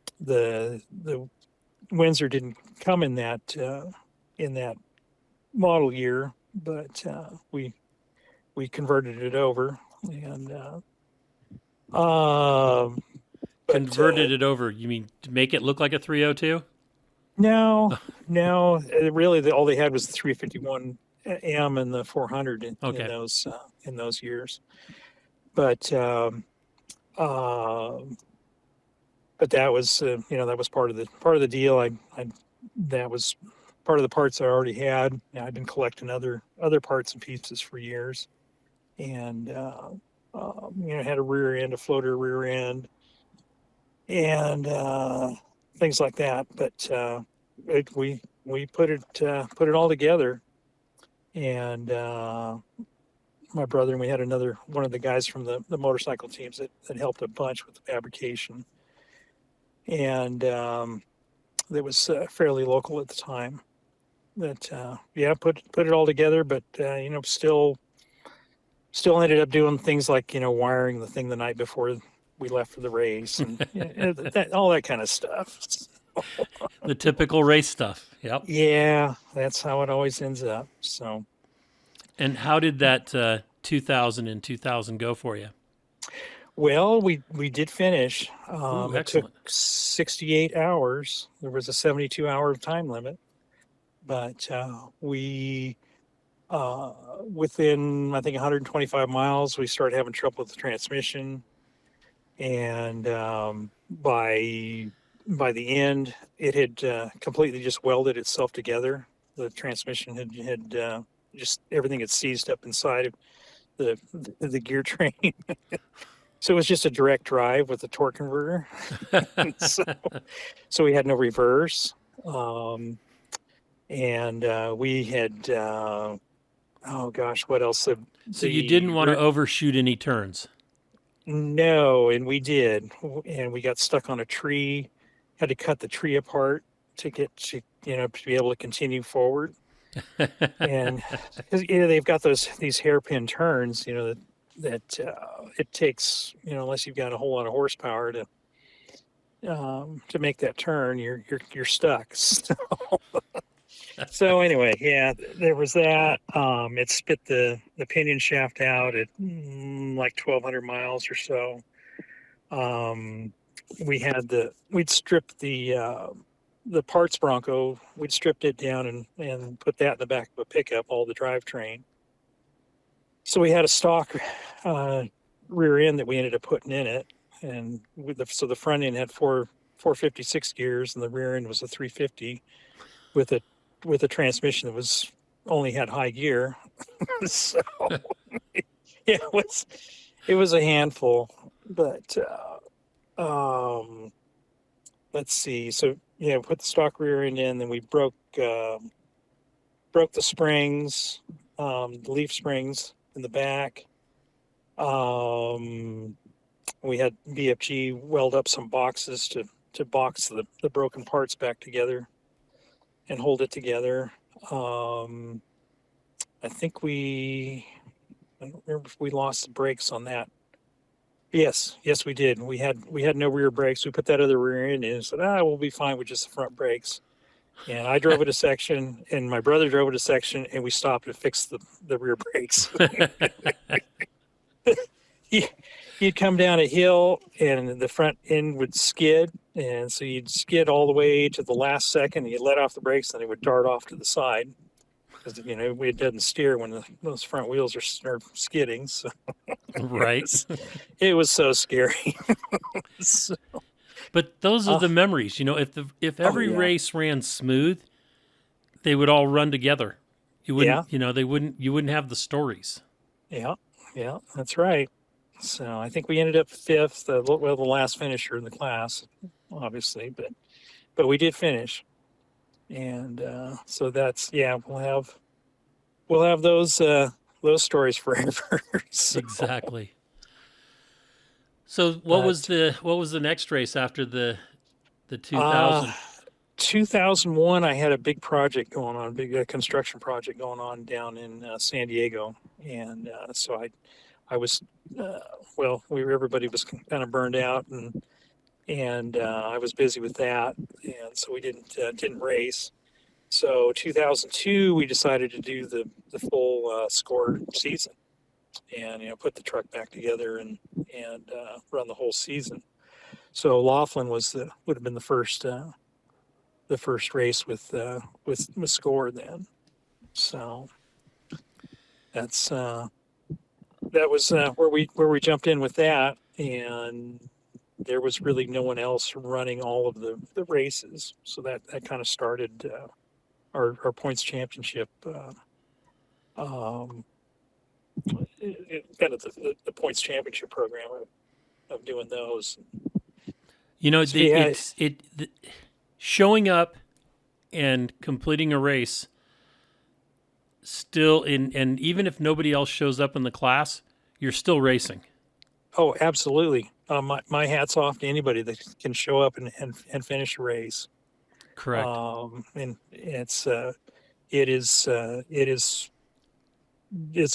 Windsor didn't come in that model year, but we converted it over, and Converted it over. You mean to make it look like a 302? No, really, all they had was the 351 M and the 400 in those years. But that was that was part of the deal. That was part of the parts I already had. I'd been collecting other parts and pieces for years, and had a rear end, a floater rear end, and things like that. But we put it all together, and my brother and we had one of the guys from the motorcycle teams that helped a bunch with the fabrication, and that was fairly local at the time. That put it all together, but still ended up doing things like wiring the thing the night before we left for the race, and all that kind of stuff. The typical race stuff. Yep. Yeah, that's how it always ends up. So. And how did that 2000 and 2000 go for you? Well, we did finish. Ooh, it took 68 hours. There was a 72-hour time limit, but we within I think 125 miles we started having trouble with the transmission, and by the end it had completely just welded itself together. The transmission had just everything had seized up inside of the gear train. So it was just a direct drive with a torque converter. so we had no reverse. And we had, what else? So you didn't want to overshoot any turns? No, and we did. And we got stuck on a tree, had to cut the tree apart to get to be able to continue forward. And they've got these hairpin turns, that it takes, unless you've got a whole lot of horsepower to make that turn, you're stuck. So anyway, yeah, there was that. It spit the pinion shaft out at like 1,200 miles or so. We'd stripped the parts Bronco. We'd stripped it down and put that in the back of a pickup, all the drivetrain. So we had a stock rear end that we ended up putting in it, and so the front end had 456 gears, and the rear end was a 350 with a transmission that was only had high gear. So it was a handful, but let's see. So yeah, we put the stock rear end in, then we broke the springs, the leaf springs in the back. We had BFG weld up some boxes to box the broken parts back together and hold it together. I think I don't remember if we lost the brakes on that. Yes, we did. We had no rear brakes. We put that other rear end in and said, we'll be fine with just the front brakes. And I drove it a section, and my brother drove it a section, and we stopped to fix the rear brakes. You'd come down a hill, and the front end would skid, and so you'd skid all the way to the last second, and you'd let off the brakes, and it would dart off to the side. Because, it doesn't steer when those front wheels are skidding. So Right. it was so scary. So, But those are the memories. If every race ran smooth, they would all run together. You wouldn't, you wouldn't have the stories. yeah, that's right. So I think we ended up fifth, the last finisher in the class, obviously, but we did finish. And so that's we'll have those stories forever. So, Exactly. So what was the next race after the 2000? 2001, I had a big project going on, big construction project going on down in San Diego, and so I was everybody was kind of burned out, and I was busy with that, and so we didn't race. So 2002, we decided to do the full score season, and put the truck back together and run the whole season. So Laughlin would have been the first race with score then. So that was where we jumped in with that, and there was really no one else running all of the races. So that kind of started our points championship, kind of the points championship program of doing those. So showing up and completing a race still and even if nobody else shows up in the class, you're still racing. Oh, absolutely. My hat's off to anybody that can show up and finish a race. Correct. And it's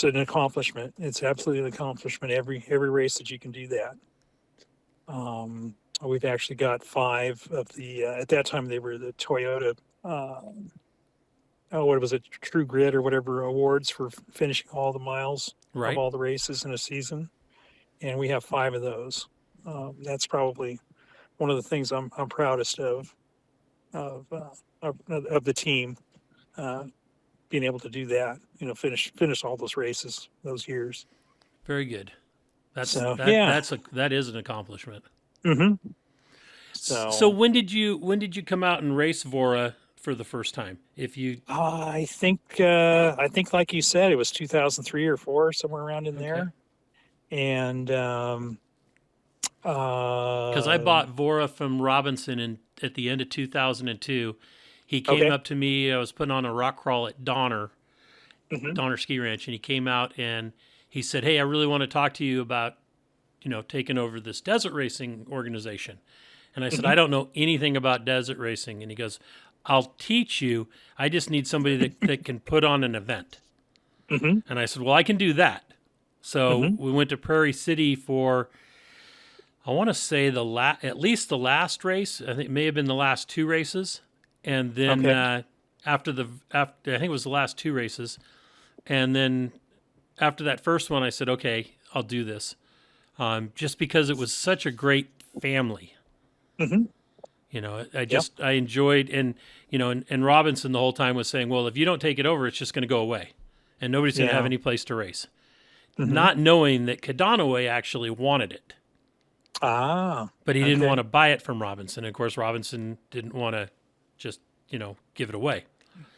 an accomplishment. It's absolutely an accomplishment. Every race that you can do that. We've actually got 5 of the at that time they were the Toyota what was it, True Grit or whatever awards for finishing all the miles Right. of all the races in a season, and we have 5 of those. That's probably one of the things I'm proudest of the team, being able to do that. Finish all those races those years. Very good. That is an accomplishment. Mm-hmm. So when did you come out and race Vora for the first time? If you, I think like you said, it was 2003 or 4, somewhere around in there. And because I bought Vora from Robinson at the end of 2002, he came up to me. I was putting on a rock crawl at Donner Ski Ranch, and he came out and he said, "Hey, I really want to talk to you about, taking over this desert racing organization." And I said, "I don't know anything about desert racing." And he goes, "I'll teach you. I just need somebody that can put on an event." And I said, "Well, I can do that." So we went to Prairie City for, I want to say at least the last race. I think it may have been the last 2 races. And then after I think it was the last 2 races. And then after that first one, I said, "Okay, I'll do this." Just because it was such a great family. I enjoyed, and Robinson the whole time was saying, "Well, if you don't take it over, it's just going to go away, and nobody's going to have any place to race." Not knowing that Kadanaway actually wanted it. Ah, But he didn't okay. want to buy it from Robinson. Of course, Robinson didn't want to just, give it away.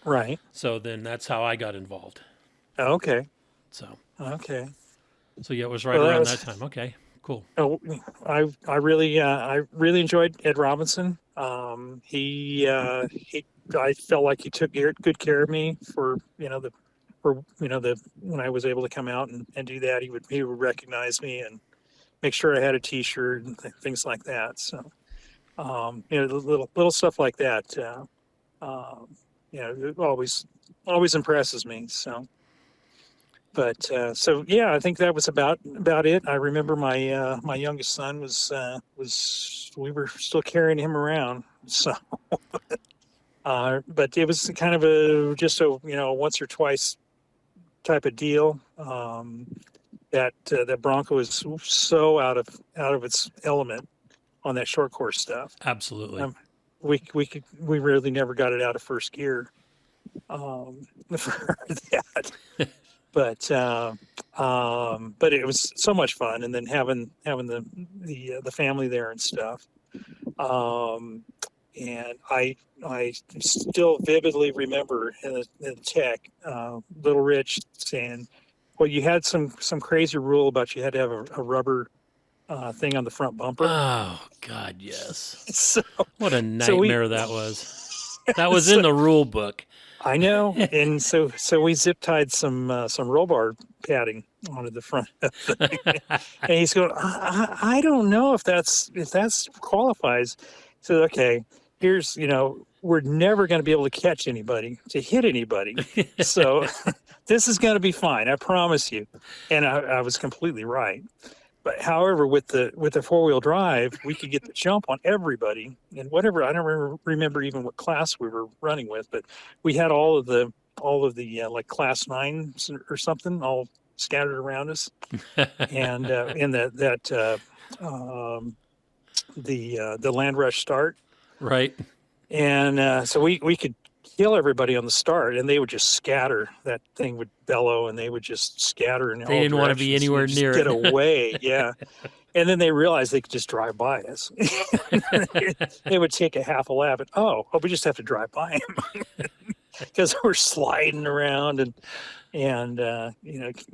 Right. So then that's how I got involved. Okay. So, Okay. so yeah, it was right Well, that around that was. time. Okay, cool. Oh, I really enjoyed Ed Robinson. I felt like he took good care of me for the when I was able to come out and do that. He would recognize me and make sure I had a T-shirt and things like that. So the little stuff like that. It always impresses me. So. But so yeah, I think that was about it. I remember my youngest son was we were still carrying him around. So, but it was kind of just a once or twice type of deal. That Bronco is so out of its element on that short course stuff. Absolutely. Um, we really never got it out of first gear for that. But it was so much fun, and then having the family there and stuff. Um, and I still vividly remember in the tech, Little Rich saying, "Well, you had some crazy rule about you had to have a rubber thing on the front bumper." Oh God, yes. So What a so we nightmare that was. That was in so the rule book. I know, and so we zip tied some roll bar padding onto the front of the thing. And he's going, I don't know if that's qualifies. So okay, here's we're never going to be able to catch anybody to hit anybody. So this is going to be fine, I promise you. And I was completely right. But however, with the four-wheel drive, we could get the jump on everybody and whatever. I don't remember even what class we were running with, but we had all of the like class nines or something all scattered around us, and in the land rush start, Right. and so we could kill everybody on the start, and they would just scatter. That thing would bellow, and they would just scatter in They all didn't want to be directions. You anywhere just near get it. away, yeah. And then they realized they could just drive by us. They would take a half a lap, and we just have to drive by him because we're sliding around and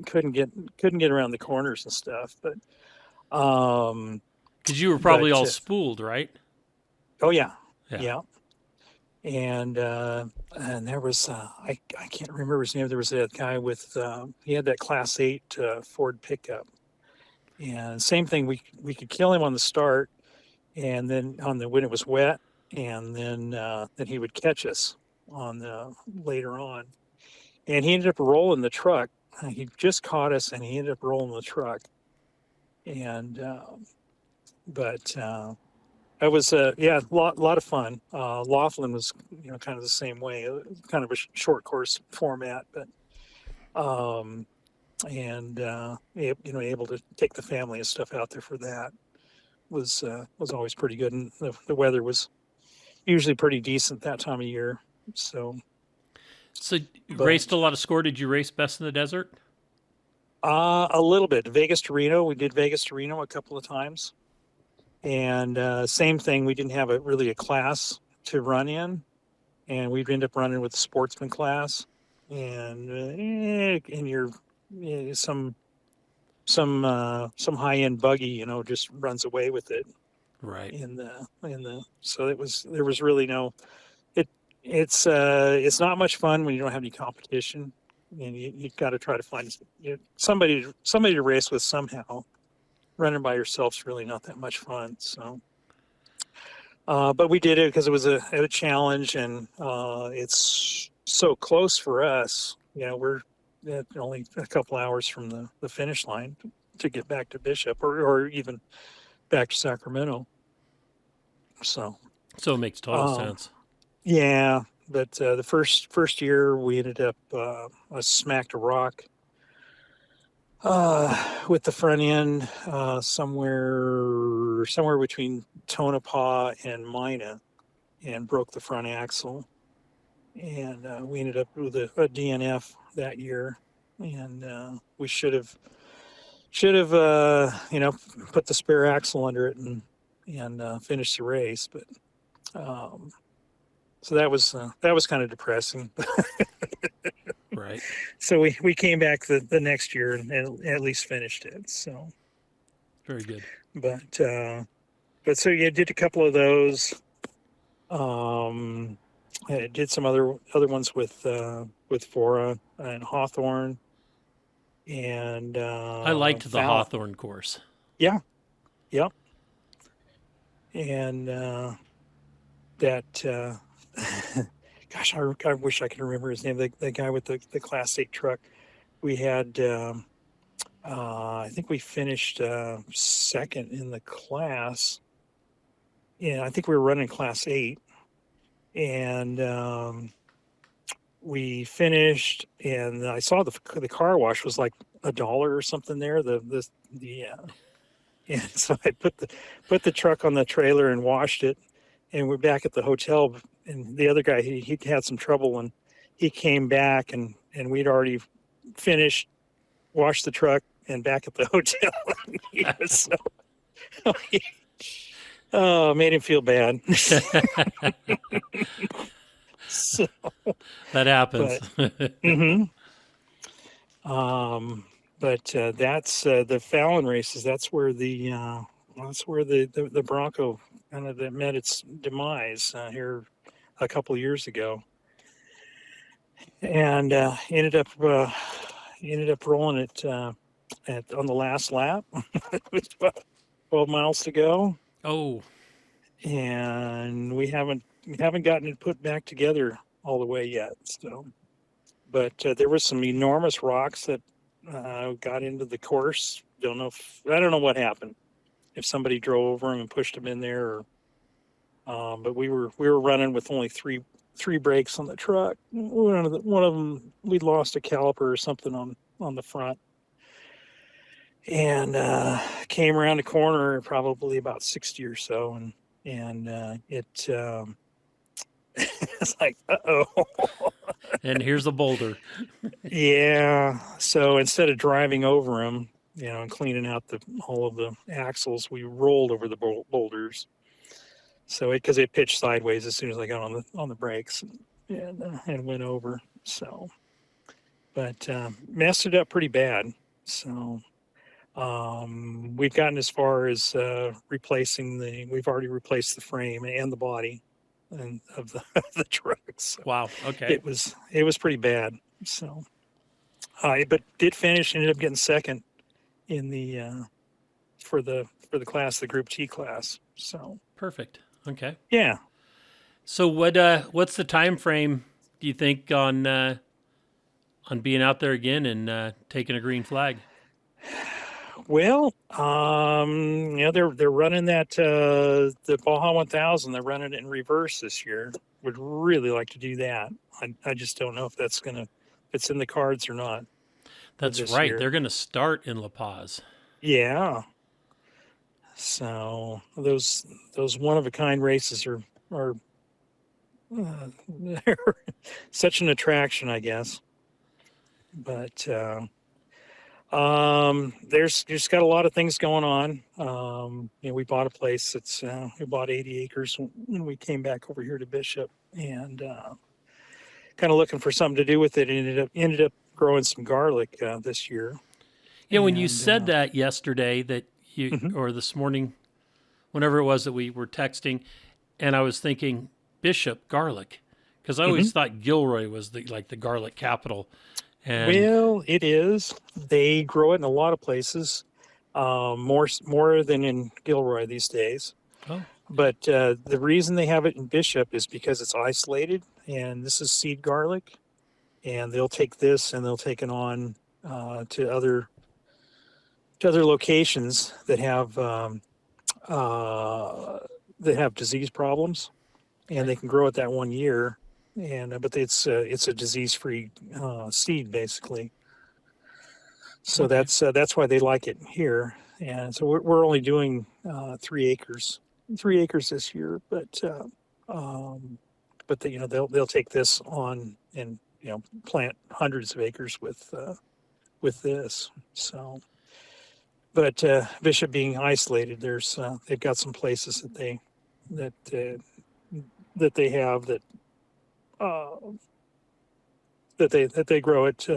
couldn't get around the corners and stuff. But um, Because you were probably but all spooled, right? oh yeah, Yeah. yeah. And there was I can't remember his name. There was a guy with he had that Class 8 Ford pickup, and same thing. We could kill him on the start, and then when it was wet, and then he would catch us on the later on, and he ended up rolling the truck. He just caught us, and he ended up rolling the truck, and but it was yeah, lot of fun. Laughlin was kind of the same way, kind of a short course format, but um, and able to take the family and stuff out there for that was always pretty good, and the weather was usually pretty decent that time of year. So, So you raced a but lot of score. Did you race best in the desert? a little bit Vegas to Reno. We did Vegas to Reno a couple of times, and same thing. We didn't have really a class to run in, and we'd end up running with the sportsman class, and your some high end buggy, just runs away with it Right. in the so there was really no it it's not much fun when you don't have any competition, and you got to try to find somebody to race with somehow. Running by yourself's really not that much fun. So but we did it because it was a challenge, and it's so close for us. We're at only a couple hours from the finish line to get back to Bishop, or even back to Sacramento. So So it makes total um, sense. yeah, but the first year we ended up I smacked a rock with the front end somewhere between Tonopah and Mina, and broke the front axle, and we ended up with a DNF that year, and we should have put the spare axle under it and finished the race, but um, so that was kind of depressing. Right. So we came back the next year and at least finished it. So, Very good. but so yeah, did a couple of those. I did some other ones with Fora and Hawthorne and I liked the Foul. Hawthorne course. Yeah, yep. And that gosh, I wish I could remember his name. The guy with the Class 8 truck. We had I think we finished second in the class. Yeah, I think we were running Class 8, and we finished. And I saw the car wash was like $1 or something there. And so I put the truck on the trailer and washed it, and we're back at the hotel. And the other guy he had some trouble, and he came back, and we'd already finished, washed the truck, and back at the hotel. He was oh, made him feel bad. So, That happens. mhm. But that's the Fallon races. That's where the Bronco kind of that met its demise here a couple of years ago, and ended up rolling it on the last lap. It was about 12 miles to go, Oh, and we haven't gotten it put back together all the way yet. So, but there was some enormous rocks that got into the course. I don't know what happened. If somebody drove over them and pushed them in there, or but we were running with only three brakes on the truck. One of them we lost a caliper or something on the front, and came around the corner probably about 60 or so, and it it's like, uh-oh. and here's a boulder. Yeah. So instead of driving over them, and cleaning out all of the axles, we rolled over the boulders. So because it pitched sideways as soon as I got on the brakes, and went over. So, but messed it up pretty bad. So we've gotten as far as we've already replaced the frame and the body and of of the truck. So Wow. Okay. it was pretty bad. So but did finish, ended up getting second in the for the class, the Group T class. So Perfect. Okay. yeah. So what's the time frame do you think on being out there again and taking a green flag? Well, they're running the Baja 1000. They're running it in reverse this year. Would really like to do that. I just don't know if it's in the cards or not. That's this right. year. They're going to start in La Paz. Yeah. So those one of a kind races are they're such an attraction, I guess. But there's just got a lot of things going on. We bought a place we bought 80 acres when we came back over here to Bishop, and kind of looking for something to do with it. Ended up growing some garlic this year. Yeah, when you said that yesterday that you Mhm. or this morning, whenever it was that we were texting, and I was thinking Bishop garlic, because I always thought Gilroy was the garlic capital. And Well, it is. They grow it in a lot of places, more than in Gilroy these days. oh, But the reason they have it in Bishop is because it's isolated, and this is seed garlic, and they'll take this and they'll take it on to other locations that have disease problems, and Okay. they can grow it that 1 year. And but it's a disease-free seed basically. So Okay. that's why they like it here. And so we're only doing 3 acres this year, but they'll take this on and plant hundreds of acres with this. So but Bishop being isolated, there's they've got some places that that they have uh, that they grow it,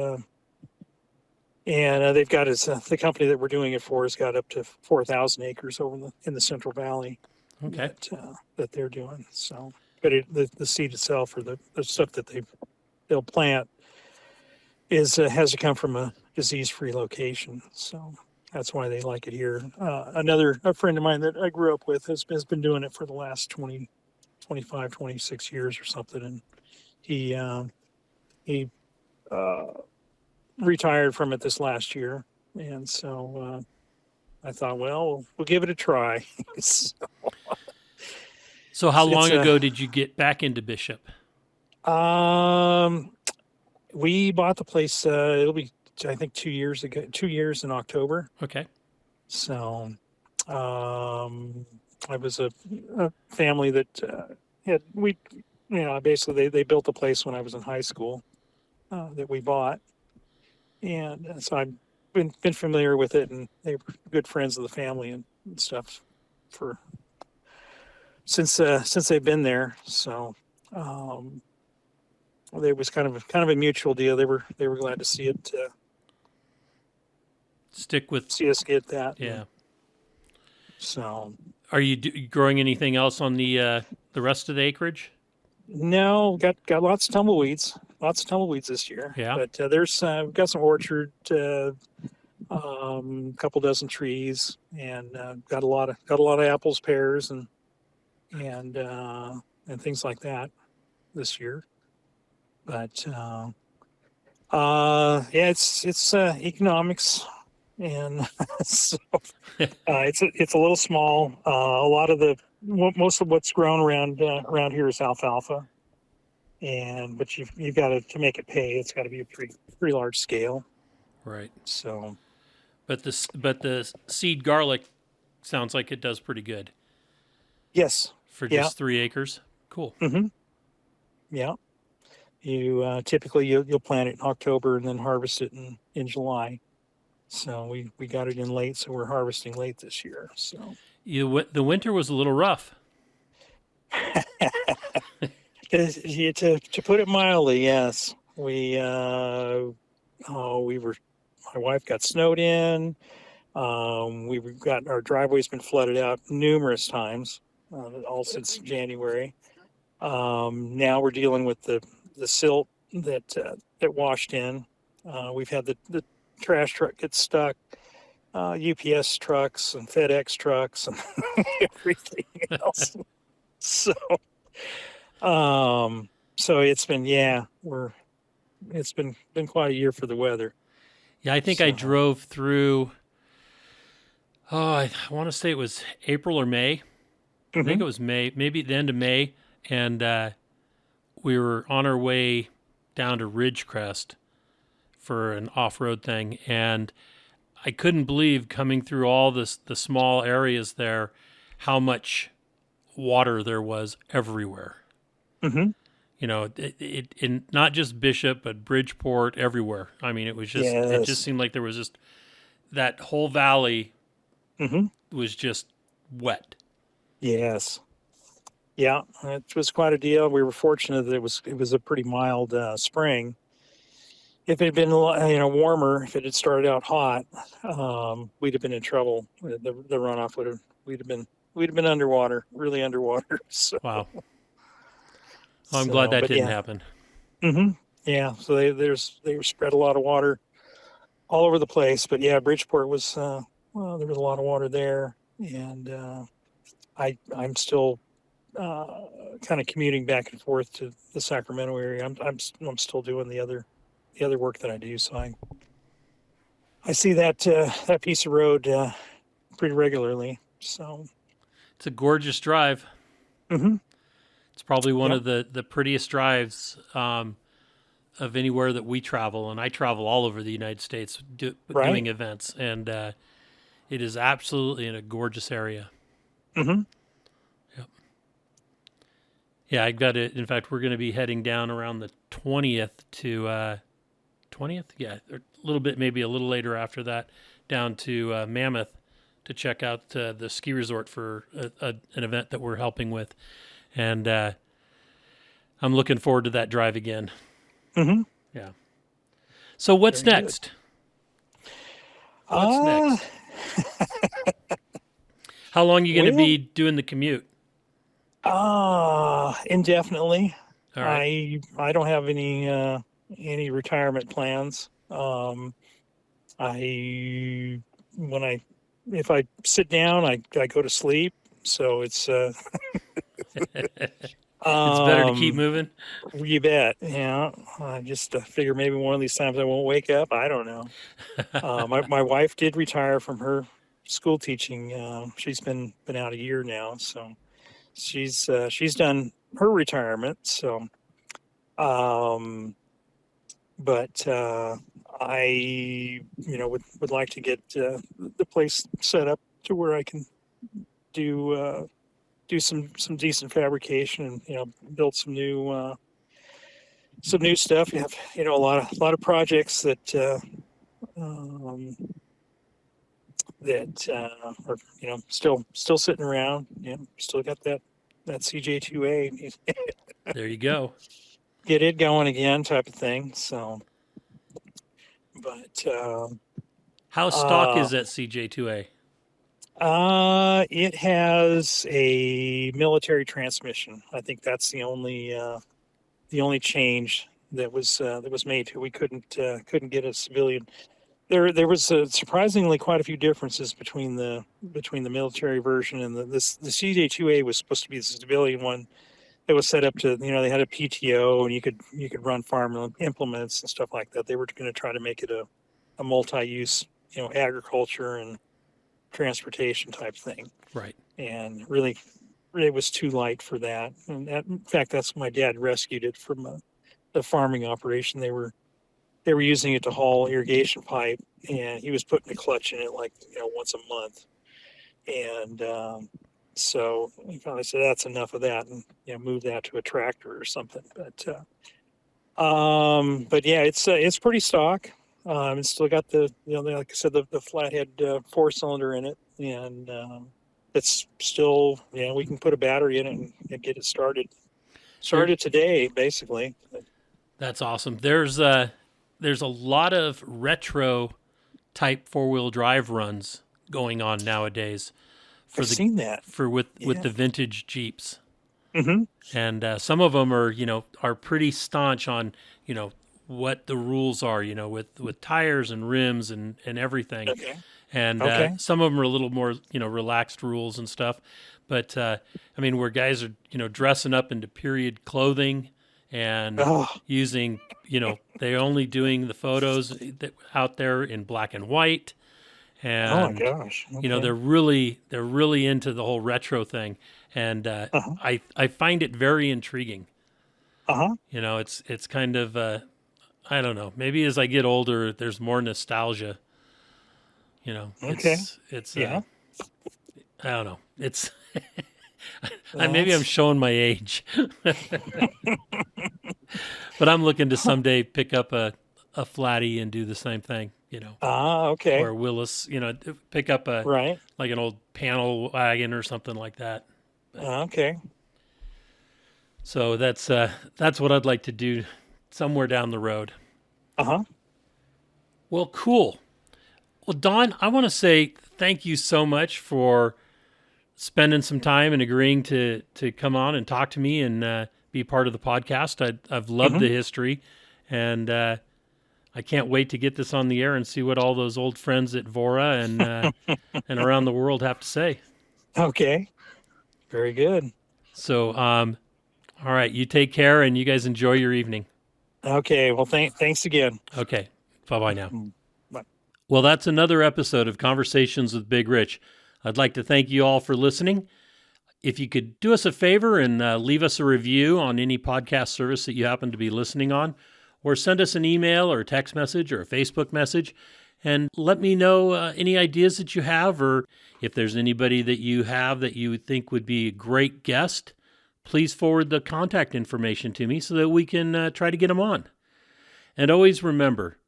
and they've got the company that we're doing it for has got up to 4,000 acres over in the Central Valley Okay. that they're doing. So, but the seed itself or the stuff that they'll plant has to come from a disease-free location. So that's why they like it here. A friend of mine that I grew up with has been doing it for the last 20, 25, 26 years or something. And he retired from it this last year. And so I thought, well, we'll give it a try. So how long ago did you get back into Bishop? We bought the place, it'll be, I think 2 years ago, 2 years in October. Okay. So, I was a family that basically they built the place when I was in high school that we bought, and so I've been familiar with it, and they were good friends of the family and stuff for since they've been there. So, it was kind of a mutual deal. They were glad to see it. See us get that. Yeah. So, are you growing anything else on the rest of the acreage? No, got lots of tumbleweeds. Lots of tumbleweeds this year. Yeah. But there's we've got some orchard, couple dozen trees, and got a lot of apples, pears, and things like that this year. But it's economics, and so it's a little small. A lot of most of what's grown around here is alfalfa, but you've got to make it pay. It's got to be a pretty large scale. Right. So, but the seed garlic sounds like it does pretty good. Yes. For just 3 acres. Cool. Mm-hmm. Yeah. You typically you'll plant it in October and then harvest it in July. So we got it in late, so we're harvesting late this year. So the winter was a little rough. To put it mildly, yes. My wife got snowed in. We've got our driveway's been flooded out numerous times, all since January. Now we're dealing with the silt that washed in. We've had the trash truck get stuck, UPS trucks and FedEx trucks and everything else. So it's been it's been quite a year for the weather. Yeah, I think I drove through. Oh, I want to say it was April or May. I think it was May, maybe the end of May, and we were on our way down to Ridgecrest for an off-road thing, and I couldn't believe coming through all the small areas there how much water there was everywhere. Mm-hmm. You know, it in not just Bishop but Bridgeport, everywhere. I mean, it was just it just seemed like there was just that whole valley was just wet. Yes. Yeah, it was quite a deal. We were fortunate that it was a pretty mild spring. If it had been warmer, if it had started out hot, we'd have been in trouble. The runoff we'd have been underwater, really underwater. So. Wow. Well, I'm glad that didn't happen. Mm-hmm. Yeah. So they were spread a lot of water all over the place. But yeah, Bridgeport was there was a lot of water there, and I'm still kind of commuting back and forth to the Sacramento area. I'm still doing the other work that I do. So I see that piece of road pretty regularly. So it's a gorgeous drive. Mm-hmm. It's probably one of the prettiest drives of anywhere that we travel, and I travel all over the United States doing events, and it is absolutely in a gorgeous area. Mm-hmm. Yep. Yeah, I got it. In fact, we're going to be heading down around the 20th to 20th. Yeah, a little bit, maybe a little later after that, down to Mammoth to check out the ski resort for an event that we're helping with. And I'm looking forward to that drive again. Mm-hmm. Yeah. So what's Very next? What's next? How long are you going to be doing the commute? Indefinitely. All right. I don't have any retirement plans. If I sit down, I go to sleep. So it's It's better to keep moving. You bet. Yeah. I just figure maybe one of these times I won't wake up. I don't know. My wife did retire from her school teaching. She's been out a year now, so she's done her retirement. So, but I would like to get the place set up to where I can do some decent fabrication and build some new stuff. You have a lot of projects that are still sitting around. Still got that CJ2A. There you go. Get it going again, type of thing. So, but how stock is that CJ2A? It has a military transmission. I think that's the only change that was made. We couldn't get a civilian. There was surprisingly quite a few differences between the military version and the CJ2A was supposed to be the civilian one that was set up to they had a PTO and you could run farm implements and stuff like that. They were going to try to make it a multi-use agriculture and transportation type thing. Right. And really it was too light for that. And in fact, that's when my dad rescued it from the farming operation. They were using it to haul irrigation pipe, and he was putting a clutch in it once a month. And so he finally said, that's enough of that, and move that to a tractor or something. But yeah, it's pretty stock. It's still got the like I said, the flathead 4-cylinder in it, and it's still we can put a battery in it and get it started today, basically. That's awesome. There's a lot of retro type 4-wheel drive runs going on nowadays. I've seen that with the vintage Jeeps. Mm-hmm. And some of them are pretty staunch on what the rules are, with tires and rims and everything. Okay. And some of them are a little more, relaxed rules and stuff. But, where guys are, dressing up into period clothing and using, they're only doing the photos out there in black and white. And, oh my gosh. Okay. they're really into the whole retro thing. And I find it very intriguing. It's kind of, I don't know, maybe as I get older, there's more nostalgia. Okay. It's yeah. I don't know. It's maybe I'm showing my age, but I'm looking to someday pick up a flatty and do the same thing. Okay. Or Willis, pick up like an old panel wagon or something like that. Okay. So that's what I'd like to do somewhere down the road. Well, cool. Well, Don, I want to say thank you so much for spending some time and agreeing to come on and talk to me and be part of the podcast. I've loved the history, and I can't wait to get this on the air and see what all those old friends at Vora and and around the world have to say. Okay. Very good. So, all right, you take care, and you guys enjoy your evening. Okay. Well, thanks again. Okay. Bye-bye now. Bye. Well, that's another episode of Conversations with Big Rich. I'd like to thank you all for listening. If you could do us a favor and leave us a review on any podcast service that you happen to be listening on, or send us an email or a text message or a Facebook message, and let me know any ideas that you have, or if there's anybody that you have that you would think would be a great guest, please forward the contact information to me so that we can try to get them on. And always remember,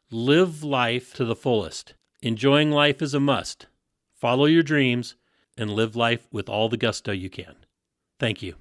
live life to the fullest. Enjoying life is a must. Follow your dreams and live life with all the gusto you can. Thank you.